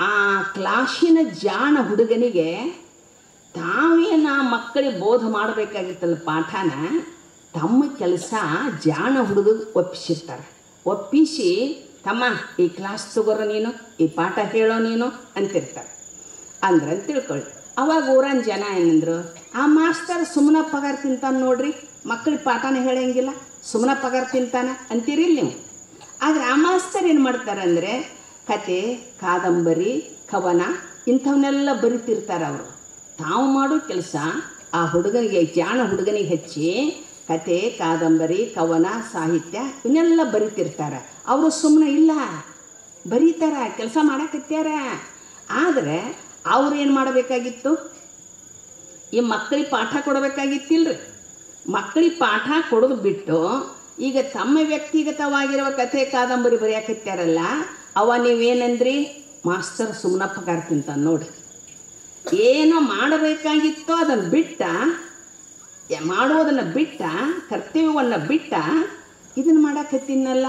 ಆ ಕ್ಲಾಸಿನ ಜಾಣ ಹುಡುಗನಿಗೆ ತಾವೇನು ಆ ಮಕ್ಕಳಿಗೆ ಬೋಧ ಮಾಡಬೇಕಾಗಿತ್ತಲ್ಲ ಪಾಠನ, ತಮ್ಮ ಕೆಲಸ ಜಾಣ ಹುಡುಗ ಒಪ್ಪಿಸಿರ್ತಾರೆ. ಒಪ್ಪಿಸಿ, ತಮ್ಮ ಈ ಕ್ಲಾಸ್ ತಗೋರೋ ನೀನು, ಈ ಪಾಠ ಹೇಳೋ ನೀನು ಅಂತಿರ್ತಾರೆ. ಅಂದ್ರೆ ತಿಳ್ಕೊಳ್ಳಿ. ಅವಾಗ ಊರನ್ ಜನ ಏನಂದ್ರು, ಆ ಮಾಸ್ತರ್ ಸುಮ್ಮನೆ ಪಗಾರ ತಿಂತಾನೆ ನೋಡ್ರಿ, ಮಕ್ಕಳಿಗೆ ಪಾಠನ ಹೇಳಂಗಿಲ್ಲ, ಸುಮ್ಮನೆ ಪಗಾರ ತಿಂತಾನೆ ಅಂತೀರಿಲ್ಲ ನೀವು. ಆದರೆ ಆ ಮಾಸ್ತರ್ ಏನು ಮಾಡ್ತಾರೆ ಅಂದರೆ, ಕತೆ, ಕಾದಂಬರಿ, ಕವನ ಇಂಥವನ್ನೆಲ್ಲ ಬರಿತಿರ್ತಾರೆ. ಅವರು ತಾವು ಮಾಡೋ ಕೆಲಸ ಆ ಹುಡುಗನಿಗೆ, ಜಾಣ ಹುಡುಗನಿಗೆ ಹಚ್ಚಿ ಕತೆ, ಕಾದಂಬರಿ, ಕವನ, ಸಾಹಿತ್ಯ ಇವನ್ನೆಲ್ಲ ಬರಿತಿರ್ತಾರೆ. ಅವರು ಸುಮ್ಮನೆ ಇಲ್ಲ, ಬರೀತಾರೆ, ಕೆಲಸ ಮಾಡಕತ್ಯಾರ. ಆದರೆ ಅವ್ರು ಏನು ಮಾಡಬೇಕಾಗಿತ್ತು, ಈ ಮಕ್ಕಳಿಗೆ ಪಾಠ ಕೊಡಬೇಕಾಗಿತ್ತಿಲ್ರಿ. ಮಕ್ಕಳಿಗೆ ಪಾಠ ಕೊಡೋದು ಬಿಟ್ಟು ಈಗ ತಮ್ಮ ವ್ಯಕ್ತಿಗತವಾಗಿರುವ ಕಥೆ, ಕಾದಂಬರಿ ಬರೆಯಾಕತ್ಯಾರಲ್ಲ, ಅವ ನೀವೇನಂದ್ರಿ, ಮಾಸ್ತರ್ ಸುಮ್ಮನೆ ಪಗಾರ ತಿಂತಾನೆ ನೋಡ್ರಿ. ಏನೋ ಮಾಡಬೇಕಾಗಿತ್ತೋ ಅದನ್ನು ಬಿಟ್ಟ, ಮಾಡೋದನ್ನು ಬಿಟ್ಟ, ಕರ್ತವ್ಯವನ್ನು ಬಿಟ್ಟ ಇದನ್ನು ಮಾಡಕತ್ತೀನಲ್ಲ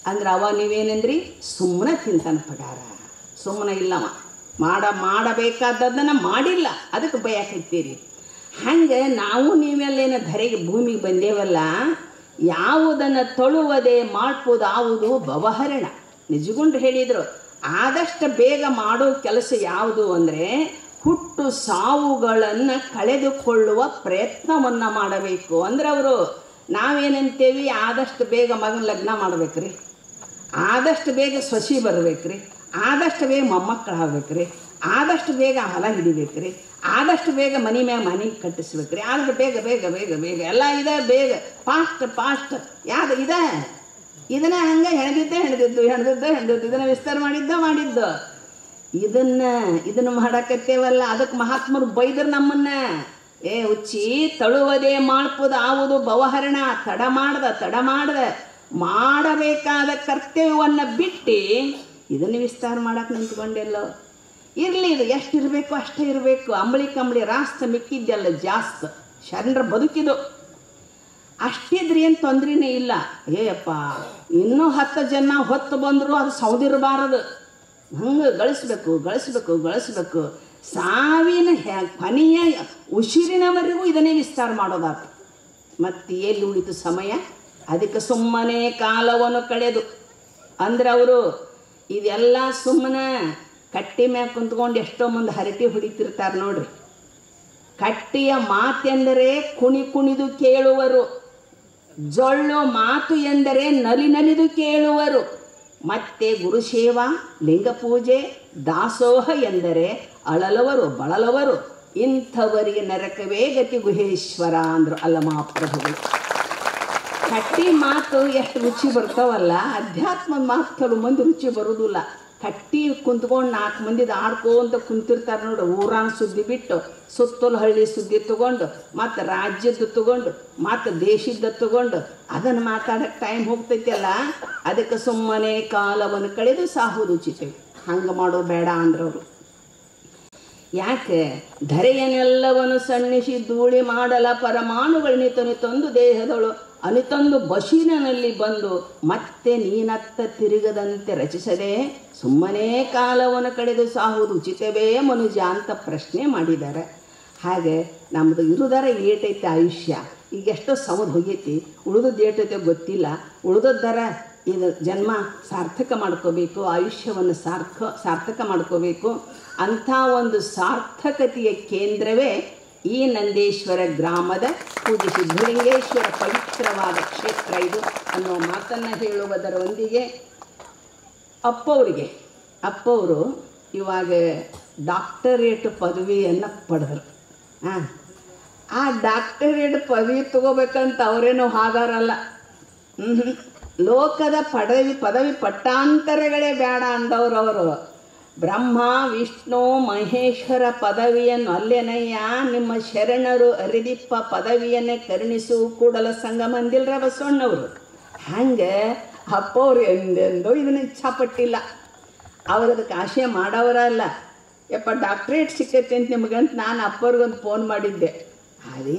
ಅಂದ್ರೆ ಅವ ನೀವೇನಂದ್ರಿ, ಸುಮ್ಮನೆ ತಿಂತಾನೆ ಪಗಾರ. ಸುಮ್ಮನೆ ಇಲ್ಲವ, ಮಾಡಬೇಕಾದದ್ದನ್ನು ಮಾಡಿಲ್ಲ, ಅದಕ್ಕೆ ಬಯಕತ್ತೀರಿ. ಹಂಗೆ ನಾವು ನೀವೆಲ್ಲೇನೋ ಧರೆಗೆ ಭೂಮಿಗೆ ಬಂದೇವಲ್ಲ, ಯಾವುದನ್ನು ತೊಳುವುದೇ ಮಾಡ್ಬೋದಾವುದು ಭವಹರಣ. ನಿಜಗುಂಡು ಹೇಳಿದರು, ಆದಷ್ಟು ಬೇಗ ಮಾಡೋ ಕೆಲಸ ಯಾವುದು ಅಂದರೆ ಹುಟ್ಟು ಸಾವುಗಳನ್ನು ಕಳೆದುಕೊಳ್ಳುವ ಪ್ರಯತ್ನವನ್ನು ಮಾಡಬೇಕು. ಅಂದ್ರೆ ಅವರು ನಾವೇನಂತೇವಿ, ಆದಷ್ಟು ಬೇಗ ಮಗನ ಲಗ್ನ ಮಾಡ್ಬೇಕ್ರಿ, ಆದಷ್ಟು ಬೇಗ ಸೊಸಿ ಬರ್ಬೇಕ್ರಿ, ಆದಷ್ಟು ಬೇಗ ಮೊಮ್ಮಕ್ಕಳು ಆಗ್ಬೇಕ್ರಿ, ಆದಷ್ಟು ಬೇಗ ಹೊಲ ಹಿಡಿಬೇಕ್ರಿ, ಆದಷ್ಟು ಬೇಗ ಮನೆ ಮ್ಯಾಗ ಮನೆ ಕಟ್ಟಿಸ್ಬೇಕ್ರಿ, ಆದಷ್ಟು ಬೇಗ ಬೇಗ ಬೇಗ ಬೇಗ ಎಲ್ಲ ಇದೆ, ಬೇಗ ಫಾಸ್ಟ್ ಯಾವುದು ಇದೆ, ಇದನ್ನ ಹಂಗೆ ಹೆಣದಿದ್ದು ಇದನ್ನು ವಿಸ್ತಾರ ಮಾಡಿದ್ದು ಇದನ್ನು ಮಾಡಕತ್ತೇವಲ್ಲ. ಅದಕ್ಕೆ ಮಹಾತ್ಮರು ಬೈದರು ನಮ್ಮನ್ನ, ಏ ಹುಚ್ಚಿ, ತಳುವುದೇ ಮಾಡ್ಬೋದು ಆವುದು ಭವಹರಣ. ತಡ ಮಾಡ್ದ ಮಾಡಬೇಕಾದ ಕರ್ತವ್ಯವನ್ನು ಬಿಟ್ಟು ಇದನ್ನು ವಿಸ್ತಾರ ಮಾಡಕ್ಕೆ ನಿಂತ್ಕೊಂಡೆಲ್ಲೋ. ಇರಲಿ, ಇದು ಎಷ್ಟು ಇರಬೇಕು ಅಷ್ಟೇ ಇರಬೇಕು. ಅಂಬಳಿ ರಾಸ್ತ ಮಿಕ್ಕಿದ್ದೆಲ್ಲ ಜಾಸ್ತಿ. ಶರಣರ ಬದುಕಿದು ಅಷ್ಟಿದ್ರಿ ಏನು ತೊಂದರೆನೇ ಇಲ್ಲ. ಏಯಪ್ಪ, ಇನ್ನೂ 10 ಜನ ಹೊತ್ತು ಬಂದರೂ ಅದು ಸೌದಿರಬಾರದು. ಹಂಗೆ ಗಳಿಸ್ಬೇಕು. ಸಾವಿನ ಕೊನೆಯ ಉಸಿರಿನವರೆಗೂ ಇದನ್ನೇ ವಿಸ್ತಾರ ಮಾಡೋದಾತ. ಮತ್ತೆ ಎಲ್ಲಿ ಉಳಿತು ಸಮಯ? ಅದಕ್ಕೆ ಸುಮ್ಮನೆ ಕಾಲವನ್ನು ಕಳೆದು ಅಂದ್ರೆ ಅವರು ಇದೆಲ್ಲ ಸುಮ್ಮನೆ ಕಟ್ಟಿ ಮ್ಯಾಗ ಕುಂತ್ಕೊಂಡು ಎಷ್ಟೋ ಮಂದಿ ಹರಟಿ ಹೊಡಿತಿರ್ತಾರೆ ನೋಡ್ರಿ. ಕಟ್ಟಿಯ ಮಾತೆಂದರೆ ಕುಣಿದು ಕೇಳುವರು, ಜೊಳ್ಳು ಮಾತು ಎಂದರೆ ನಲಿದು ಕೇಳುವರು. ಮತ್ತೆ ಗುರುಸೇವಾ, ಲಿಂಗಪೂಜೆ, ದಾಸೋಹ ಎಂದರೆ ಅಳಲವರು ಬಳಲವರು. ಇಂಥವರಿಗೆ ನರಕವೇ ಗತಿ ಗುಹೇಶ್ವರ ಅಂದರು ಅಲ್ಲಮಹಾಪ್ರಭುಗಳು. ಕಟ್ಟಿ ಮಾತು ಎಷ್ಟು ರುಚಿ ಬರ್ತಾವಲ್ಲ, ಅಧ್ಯಾತ್ಮ ಮಾತು ಕೆಲವು ಮಂದಿ ರುಚಿ ಬರೋದಿಲ್ಲ. ಕಟ್ಟಿ ಕುಂತ್ಕೊಂಡು 4 ಮಂದಿದು ಆಡ್ಕೊಂತ ಕುಂತಿರ್ತಾರೆ ನೋಡು. ಊರಾನ ಸುದ್ದಿ ಬಿಟ್ಟು ಸುತ್ತಲ ಹಳ್ಳಿ ಸುದ್ದಿ ತಗೊಂಡು, ಮತ್ತು ರಾಜ್ಯದ್ದು ತಗೊಂಡು, ಮತ್ತು ದೇಶದ ತಗೊಂಡು ಅದನ್ನು ಮಾತಾಡೋಕ್ಕೆ ಟೈಮ್ ಹೋಗ್ತೈತಿಲ್ಲ. ಅದಕ್ಕೆ ಸುಮ್ಮನೆ ಕಾಲವನ್ನು ಕಳೆದು ಸಾಹುದು ಉಚಿತ. ಹಂಗೆ ಮಾಡೋ ಬೇಡ ಅಂದ್ರವರು. ಯಾಕೆ? ಧರೆಯನ್ನೆಲ್ಲವನ್ನು ಸಣ್ಣಿಸಿ ಧೂಳಿ ಮಾಡಲ ಪರಮಾಣುಗಳನ್ನಿತನು ತಂದು ದೇಹದಳು ಅನಿತಂದು ಬಶೀನಲ್ಲಿ ಬಂದು ಮತ್ತೆ ನೀನತ್ತ ತಿರುಗದಂತೆ ರಚಿಸದೆ ಸುಮ್ಮನೆ ಕಾಲವನ್ನು ಕಳೆದು ಸಾಹುವುದು ಉಚಿತವೇ ಮನುಜ ಅಂತ ಪ್ರಶ್ನೆ ಮಾಡಿದ್ದಾರೆ. ಹಾಗೆ ನಮ್ಮದು ಇರುವುದರ ಏಟೈತೆ ಆಯುಷ್ಯ. ಈಗ ಎಷ್ಟೋ ಸಮದ ಹೋಗೈತಿ, ಉಳಿದದ್ದು ಏಟೈತೆ ಗೊತ್ತಿಲ್ಲ. ಉಳಿದದ್ದರ ಇದು ಜನ್ಮ ಸಾರ್ಥಕ ಮಾಡ್ಕೋಬೇಕು, ಆಯುಷ್ಯವನ್ನು ಸಾರ್ಥಕ ಮಾಡ್ಕೋಬೇಕು. ಅಂಥ ಒಂದು ಸಾರ್ಥಕತೆಯ ಕೇಂದ್ರವೇ ಈ ನಂದೇಶ್ವರ ಗ್ರಾಮದ ಪೂಜ್ಯ ಸಿದ್ಧಲಿಂಗೇಶ್ವರ ಪವಿತ್ರವಾದ ಕ್ಷೇತ್ರ ಇದು ಅನ್ನೋ ಮಾತನ್ನು ಹೇಳುವುದರೊಂದಿಗೆ ಅಪ್ಪವರು ಇವಾಗ ಡಾಕ್ಟರೇಟ್ ಪದವಿಯನ್ನು ಪಡೆದರು. ಆ ಡಾಕ್ಟರೇಟ್ ಪದವಿ ತಗೋಬೇಕಂತ ಅವರೇನೋ ಹಾಗಾರಲ್ಲ. ಲೋಕದ ಪದವಿ ಪಟ್ಟಾಂತರಗಳೇ ಬೇಡ ಅಂದವರು ಅವರು. ಬ್ರಹ್ಮ ವಿಷ್ಣು ಮಹೇಶ್ವರ ಪದವಿಯನ್ನು ಅಲ್ಲೇನಯ್ಯ ನಿಮ್ಮ ಶರಣರು ಅರಿದಿಪ್ಪ ಪದವಿಯನ್ನೇ ಕರುಣಿಸು ಕೂಡಲ ಸಂಗಮಂದಿಲ್ರ ಬಸವಣ್ಣವರು. ಹಂಗೆ ಅಪ್ಪವ್ರು ಎಂದೆಂದು ಇದನ್ನು ಇಚ್ಛಾಪಟ್ಟಿಲ್ಲ. ಅವ್ರು ಅದಕ್ಕೆ ಆಶೆ ಮಾಡೋರ ಅಲ್ಲ. ಯಪ್ಪ ಡಾಕ್ಟ್ರೇಟ್ ಸಿಕ್ಕೈತೆ ಅಂತ ನಿಮ್ಗಂತ ನಾನು ಅಪ್ಪವ್ರಿಗೊಂದು ಫೋನ್ ಮಾಡಿದ್ದೆ.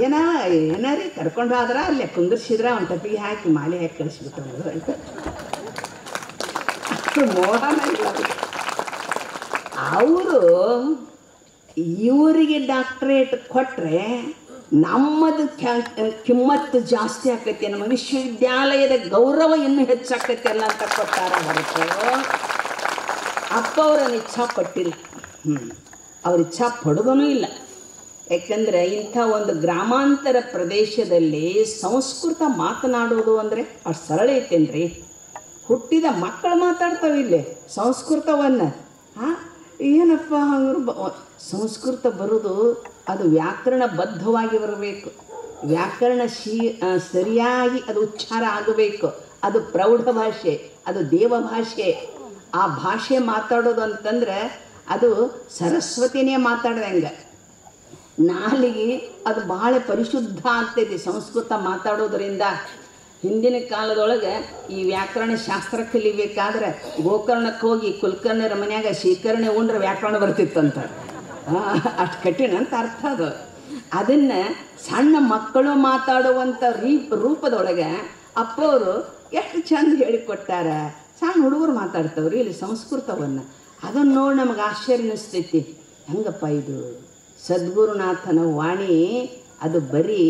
ಏನಾರೀ ಕರ್ಕೊಂಡು ಹೋದ್ರ ಅಲ್ಲೇ ಕುಂದರ್ಸಿದ್ರ ಒಂದು ತಪ್ಪಿಗೆ ಹಾಕಿ ಮಾಲೆ ಹಾಕಿ ಕಳಿಸ್ಬಿಟ್ಟು ಅಂತ ಮೋಹನ ಇಲ್ಲ. ಅವರು ಇವರಿಗೆ ಡಾಕ್ಟ್ರೇಟ್ ಕೊಟ್ಟರೆ ನಮ್ಮದು ಕಿಮ್ಮತ್ತು ಜಾಸ್ತಿ ಆಕೈತಿ, ನಮ್ಮ ವಿಶ್ವವಿದ್ಯಾಲಯದ ಗೌರವ ಇನ್ನೂ ಹೆಚ್ಚಾಕೈತಿ ಅಲ್ಲ ಅಂತ ಕೊಟ್ಟಾರ ಹೊರತು ಅಪ್ಪ ಅವರನ್ನು ಇಚ್ಛಾ ಪಟ್ಟಿಲ್ಲ. ಅವ್ರ ಇಚ್ಛಾ ಪಡೋದೂ ಇಲ್ಲ. ಯಾಕಂದರೆ ಇಂಥ ಒಂದು ಗ್ರಾಮಾಂತರ ಪ್ರದೇಶದಲ್ಲಿ ಸಂಸ್ಕೃತ ಮಾತನಾಡೋದು ಅಂದರೆ ಅಷ್ಟು ಸರಳ ಐತೇನ್ರಿ. ಹುಟ್ಟಿದ ಮಕ್ಕಳು ಮಾತಾಡ್ತಾವೆ ಇಲ್ಲಿ ಸಂಸ್ಕೃತವನ್ನು. ಏನಪ್ಪ ಸಂಸ್ಕೃತ ಬರೋದು ಅದು ವ್ಯಾಕರಣಬದ್ಧವಾಗಿ ಬರಬೇಕು, ವ್ಯಾಕರಣ ಸರಿಯಾಗಿ ಅದು ಉಚ್ಚಾರ ಆಗಬೇಕು. ಅದು ಪ್ರೌಢ ಭಾಷೆ, ಅದು ದೇವ ಭಾಷೆ. ಆ ಭಾಷೆ ಮಾತಾಡೋದು ಅಂತಂದ್ರೆ ಅದು ಸರಸ್ವತಿನೇ ಮಾತಾಡ್ದಂಗೆ. ನಾಲಿಗೆ ಅದು ಭಾಳ ಪರಿಶುದ್ಧ ಆಗ್ತೈತಿ ಸಂಸ್ಕೃತ ಮಾತಾಡೋದ್ರಿಂದ. ಹಿಂದಿನ ಕಾಲದೊಳಗೆ ಈ ವ್ಯಾಕರಣ ಶಾಸ್ತ್ರ ಕಲಿಬೇಕಾದ್ರೆ ಗೋಕರ್ಣಕ್ಕೆ ಹೋಗಿ ಕುಲಕರ್ಣಿಯರ ಮನ್ಯಾಗ ಶೇಖರಣೆ ಉಂಡ್ರೆ ವ್ಯಾಕರಣ ಬರ್ತಿತ್ತಂತ. ಅಷ್ಟು ಕಠಿಣ ಅಂತ ಅರ್ಥ ಅದು. ಅದನ್ನು ಸಣ್ಣ ಮಕ್ಕಳು ಮಾತಾಡುವಂಥ ರೂಪದೊಳಗೆ ಅಪ್ಪವರು ಎಷ್ಟು ಚಂದ ಹೇಳಿಕೊಟ್ಟಾರ. ಸಣ್ಣ ಹುಡುಗರು ಮಾತಾಡ್ತವ್ರಿ ಇಲ್ಲಿ ಸಂಸ್ಕೃತವನ್ನು. ಅದನ್ನು ನೋಡಿ ನಮಗೆ ಆಶ್ಚರ್ಯ ಅನ್ನಿಸ್ತೈತಿ. ಹೆಂಗಪ್ಪ ಇದು ಸದ್ಗುರುನಾಥನ ವಾಣಿ, ಅದು ಬರೀ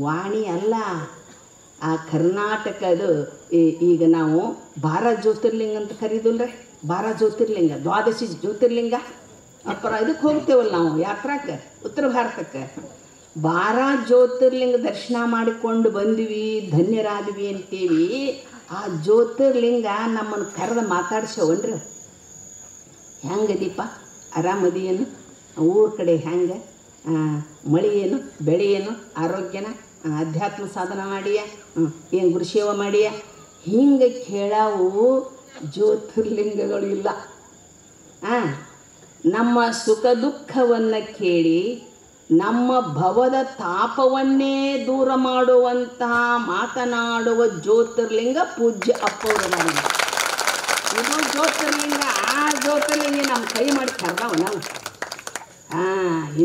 ವಾಣಿ ಅಲ್ಲ. ಆ ಕರ್ನಾಟಕದು ಈಗ ನಾವು 12 ಜ್ಯೋತಿರ್ಲಿಂಗ ಅಂತ ಕರೀದಿಲ್ಲ ರೀ. 12 ಜ್ಯೋತಿರ್ಲಿಂಗ, 12 ಜ್ಯೋತಿರ್ಲಿಂಗ ಅಪ್ಪರ ಇದಕ್ಕೆ ಹೋಗ್ತೇವಲ್ಲ ನಾವು ಯಾತ್ರಾಕ್ಕೆ, ಉತ್ತರ ಭಾರತಕ್ಕೆ. 12 ಜ್ಯೋತಿರ್ಲಿಂಗ ದರ್ಶನ ಮಾಡಿಕೊಂಡು ಬಂದ್ವಿ, ಧನ್ಯರಾದ್ವಿ ಅಂತೀವಿ. ಆ ಜ್ಯೋತಿರ್ಲಿಂಗ ನಮ್ಮನ್ನು ಕರೆದು ಮಾತಾಡ್ಸವನ್ರಿ. ಹೆಂಗದೀಪ ಆರಾಮದಿ ಏನು, ಊರ ಕಡೆ ಹೆಂಗೆ, ಮಳೆ ಏನು, ಬೆಳೆ ಏನು, ಆರೋಗ್ಯನ, ಅಧ್ಯಾತ್ಮ ಸಾಧನ ಮಾಡಿಯ, ಏನು ಗುರುಸೇವೆ ಮಾಡಿಯ, ಹಿಂಗೆ ಕೇಳಾವು ಜ್ಯೋತಿರ್ಲಿಂಗಗಳು ಇಲ್ಲ. ನಮ್ಮ ಸುಖ ದುಃಖವನ್ನು ಕೇಳಿ ನಮ್ಮ ಭವದ ತಾಪವನ್ನೇ ದೂರ ಮಾಡುವಂತಹ ಮಾತನಾಡುವ ಜ್ಯೋತಿರ್ಲಿಂಗ ಪೂಜ್ಯ ಅಪ್ಪವರು. ಇದು ಜ್ಯೋತಿರ್ಲಿಂಗ. ಆ ಜ್ಯೋತಿರ್ಲಿಂಗ ನಮ್ಮ ಕೈ ಮಾಡಿ ಕರ್ದಾವ ನಾವು.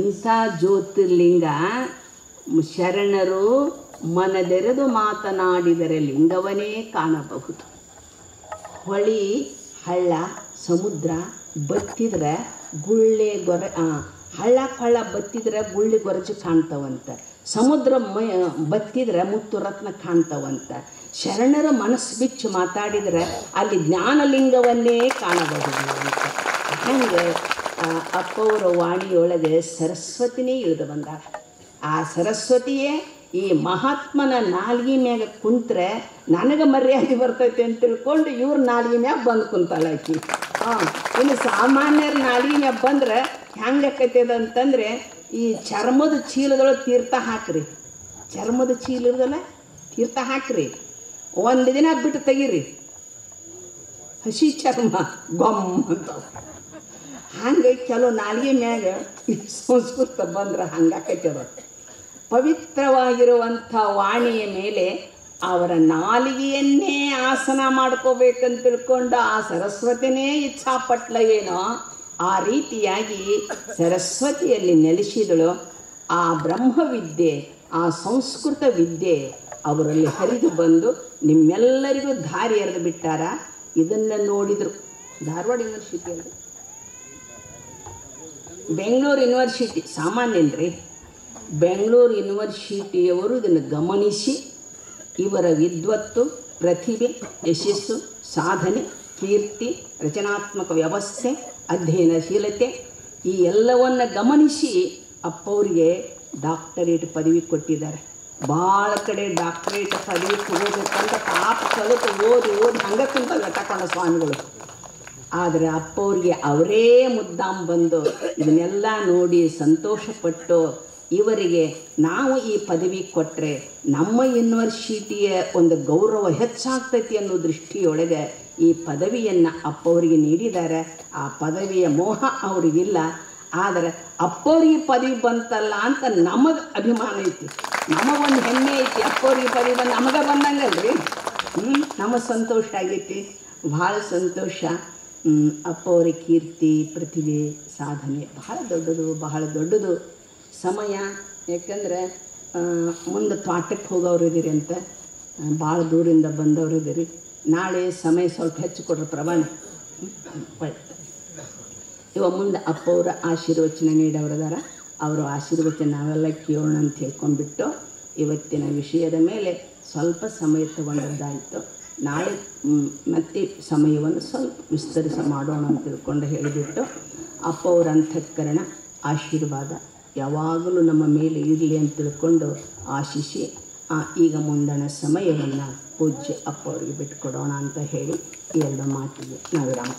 ಇಂಥ ಜ್ಯೋತಿರ್ಲಿಂಗ ಶರಣರು ಮನದೆರೆದು ಮಾತನಾಡಿದರೆ ಲಿಂಗವನ್ನೇ ಕಾಣಬಹುದು. ಹೊಳಿ, ಹಳ್ಳ, ಸಮುದ್ರ ಬತ್ತಿದ್ರೆ ಗುಳ್ಳೆ ಹಳ್ಳ ಕೊಳ್ಳ ಬತ್ತಿದ್ರೆ ಗುಳ್ಳಿ ಗೊರಜು ಕಾಣ್ತಾವಂತ. ಸಮುದ್ರ ಬತ್ತಿದ್ರೆ ಮುತ್ತು ರತ್ನ ಕಾಣ್ತಾವಂತ. ಶರಣರ ಮನಸ್ಸು ಬಿಚ್ಚು ಮಾತಾಡಿದರೆ ಅಲ್ಲಿ ಜ್ಞಾನಲಿಂಗವನ್ನೇ ಕಾಣಬಹುದು ಅಂತ. ಹಂಗೆ ಅಪ್ಪವರ ವಾಣಿಯೊಳಗೆ ಸರಸ್ವತಿನೇ ಇಳಿದು ಬಂದಾಳ. ಆ ಸರಸ್ವತಿಯೇ ಈ ಮಹಾತ್ಮನ ನಾಲ್ಗಿ ಮ್ಯಾಗ ಕುಂತ್ರೆ ನನಗೆ ಮರ್ಯಾದೆ ಬರ್ತೈತೆ ಅಂತ ತಿಳ್ಕೊಂಡು ಇವ್ರ ನಾಲ್ಗಿ ಮ್ಯಾಗ ಬಂದು ಕುಂತಾಳ ಆಕಿ. ಇನ್ನು ಸಾಮಾನ್ಯರ ನಾಲ್ಗಿ ಮ್ಯಾಗ ಬಂದ್ರೆ ಹೆಂಗೆ ಆಕೈತದ ಅಂತಂದರೆ ಈ ಚರ್ಮದ ಚೀಲದೊಳಗೆ ತೀರ್ಥ ಹಾಕ್ರಿ. ಚರ್ಮದ ಚೀಲ ಇರೋದಲ್ಲ, ತೀರ್ಥ ಹಾಕ್ರಿ, ಒಂದು ದಿನ ಬಿಟ್ಟು ತೆಗೀರಿ, ಹಸಿ ಚರ್ಮ ಗೊಮ್ಮ ಅಂತ. ಹಂಗೆ ಕೆಲವು ನಾಲ್ಗೆ ಮ್ಯಾಗ ಸಂಸ್ಕೃತ ಬಂದ್ರೆ ಹಂಗಾಕೈತದ. ಪವಿತ್ರವಾಗಿರುವಂಥ ವಾಣಿಯ ಮೇಲೆ ಅವರ ನಾಲಿಗೆಯನ್ನೇ ಆಸನ ಮಾಡ್ಕೋಬೇಕಂತ ತಿಳ್ಕೊಂಡು ಆ ಸರಸ್ವತಿನೇ ಇಚ್ಛಾಪಟ್ಲ ಏನೋ ಆ ರೀತಿಯಾಗಿ ಸರಸ್ವತಿಯಲ್ಲಿ ನೆಲೆಸಿದಳು. ಆ ಬ್ರಹ್ಮವಿದ್ಯೆ, ಆ ಸಂಸ್ಕೃತ ವಿದ್ಯೆ ಅವರಲ್ಲಿ ಹರಿದು ಬಂದು ನಿಮ್ಮೆಲ್ಲರಿಗೂ ದಾರಿ ಎರೆದು ಬಿಟ್ಟಾರ. ಇದನ್ನು ನೋಡಿದರು ಧಾರವಾಡ ಯೂನಿವರ್ಸಿಟಿಯಲ್ಲಿ, ಬೆಂಗಳೂರು ಯೂನಿವರ್ಸಿಟಿ ಸಾಮಾನ್ಯನ್ರಿ. ಬೆಂಗಳೂರು ಯೂನಿವರ್ಸಿಟಿಯವರು ಇದನ್ನು ಗಮನಿಸಿ ಇವರ ವಿದ್ವತ್ತು, ಪ್ರತಿಭೆ, ಯಶಸ್ಸು, ಸಾಧನೆ, ಕೀರ್ತಿ, ರಚನಾತ್ಮಕ ವ್ಯವಸ್ಥೆ, ಅಧ್ಯಯನಶೀಲತೆ ಈ ಎಲ್ಲವನ್ನು ಗಮನಿಸಿ ಅಪ್ಪವ್ರಿಗೆ ಡಾಕ್ಟರೇಟ್ ಪದವಿ ಕೊಟ್ಟಿದ್ದಾರೆ. ಭಾಳ ಕಡೆ ಡಾಕ್ಟರೇಟ್ ಪದವಿ ತಗೋಬೇಕಂತ ಪಾಪ ಕಲಿತು ಓದಿ ಹಂಗೆ ಕುಂತ ತಗೊಂಡ ಸ್ವಾಮಿಗಳು. ಆದರೆ ಅಪ್ಪವ್ರಿಗೆ ಅವರೇ ಮುದ್ದಾಂ ಬಂದು ಇದನ್ನೆಲ್ಲ ನೋಡಿ ಸಂತೋಷಪಟ್ಟು ಇವರಿಗೆ ನಾವು ಈ ಪದವಿ ಕೊಟ್ಟರೆ ನಮ್ಮ ಯೂನಿವರ್ಸಿಟಿಯ ಒಂದು ಗೌರವ ಹೆಚ್ಚಾಗ್ತೈತಿ ಅನ್ನೋ ದೃಷ್ಟಿಯೊಳಗೆ ಈ ಪದವಿಯನ್ನು ಅಪ್ಪವರಿಗೆ ನೀಡಿದ್ದಾರೆ. ಆ ಪದವಿಯ ಮೋಹ ಅವರಿಗಿಲ್ಲ. ಆದರೆ ಅಪ್ಪವ್ರಿಗೆ ಪದವಿ ಬಂತಲ್ಲ ಅಂತ ನಮಗೆ ಅಭಿಮಾನ ಐತಿ, ನಮಗೊಂದು ಹೆಮ್ಮೆ ಐತಿ. ಅಪ್ಪವ್ರಿಗೆ ಪದವಿ ಬಂದು ನಮಗೆ ಬಂದಂಗಲ್ರಿ. ನಮಗೆ ಸಂತೋಷ ಆಗೈತಿ, ಭಾಳ ಸಂತೋಷ. ಅಪ್ಪ ಅವರ ಕೀರ್ತಿ ಪ್ರತಿಭೆ ಸಾಧನೆ ಬಹಳ ದೊಡ್ಡದು, ಬಹಳ ದೊಡ್ಡದು ಸಮಯ. ಯಾಕಂದ್ರೆ ಮುಂದೆ ತೋಟಕ್ಕೆ ಹೋಗೋರು ಇದ್ದೀರಿ ಅಂತ, ಭಾಳ ದೂರಿಂದ ಬಂದವರು ಇದ್ದೀರಿ. ನಾಳೆ ಸಮಯ ಸ್ವಲ್ಪ ಹೆಚ್ಚು ಕೊಡ್ರಿ ಪ್ರಮಾಣ. ಇವಾಗ ಮುಂದೆ ಅಪ್ಪ ಅವರ ಆಶೀರ್ವಚನ ನೀಡೋರದಾರ, ಅವರ ಆಶೀರ್ವಚನ ನಾವೆಲ್ಲ ಕೇಳೋಣ ಅಂತ ಹೇಳ್ಕೊಂಡ್ಬಿಟ್ಟು ಇವತ್ತಿನ ವಿಷಯದ ಮೇಲೆ ಸ್ವಲ್ಪ ಸಮಯ ತಗೊಂಡದ್ದಾಯಿತು. ನಾಳೆ ಮತ್ತೆ ಸಮಯವನ್ನು ಸ್ವಲ್ಪ ವಿಸ್ತರಿಸ ಮಾಡೋಣ ಅಂತ ತಿಳ್ಕೊಂಡು ಹೇಳಿಬಿಟ್ಟು ಅಪ್ಪ ಅವರ ಅಂತಃಕರಣ ಆಶೀರ್ವಾದ ಯಾವಾಗಲೂ ನಮ್ಮ ಮೇಲೆ ಇರಲಿ ಅಂತ ತಿಳ್ಕೊಂಡು ಆಶಿಸಿ ಈಗ ಮುಂದಣ ಸಮಯವನ್ನು ಪೂಜ್ಯ ಅಪ್ಪ ಅವರಿಗೆ ಬಿಟ್ಟುಕೊಡೋಣ ಅಂತ ಹೇಳಿ ಈ ಎರಡು ಮಾತಿಗೆ ನಾವು ವಿರಾಮ.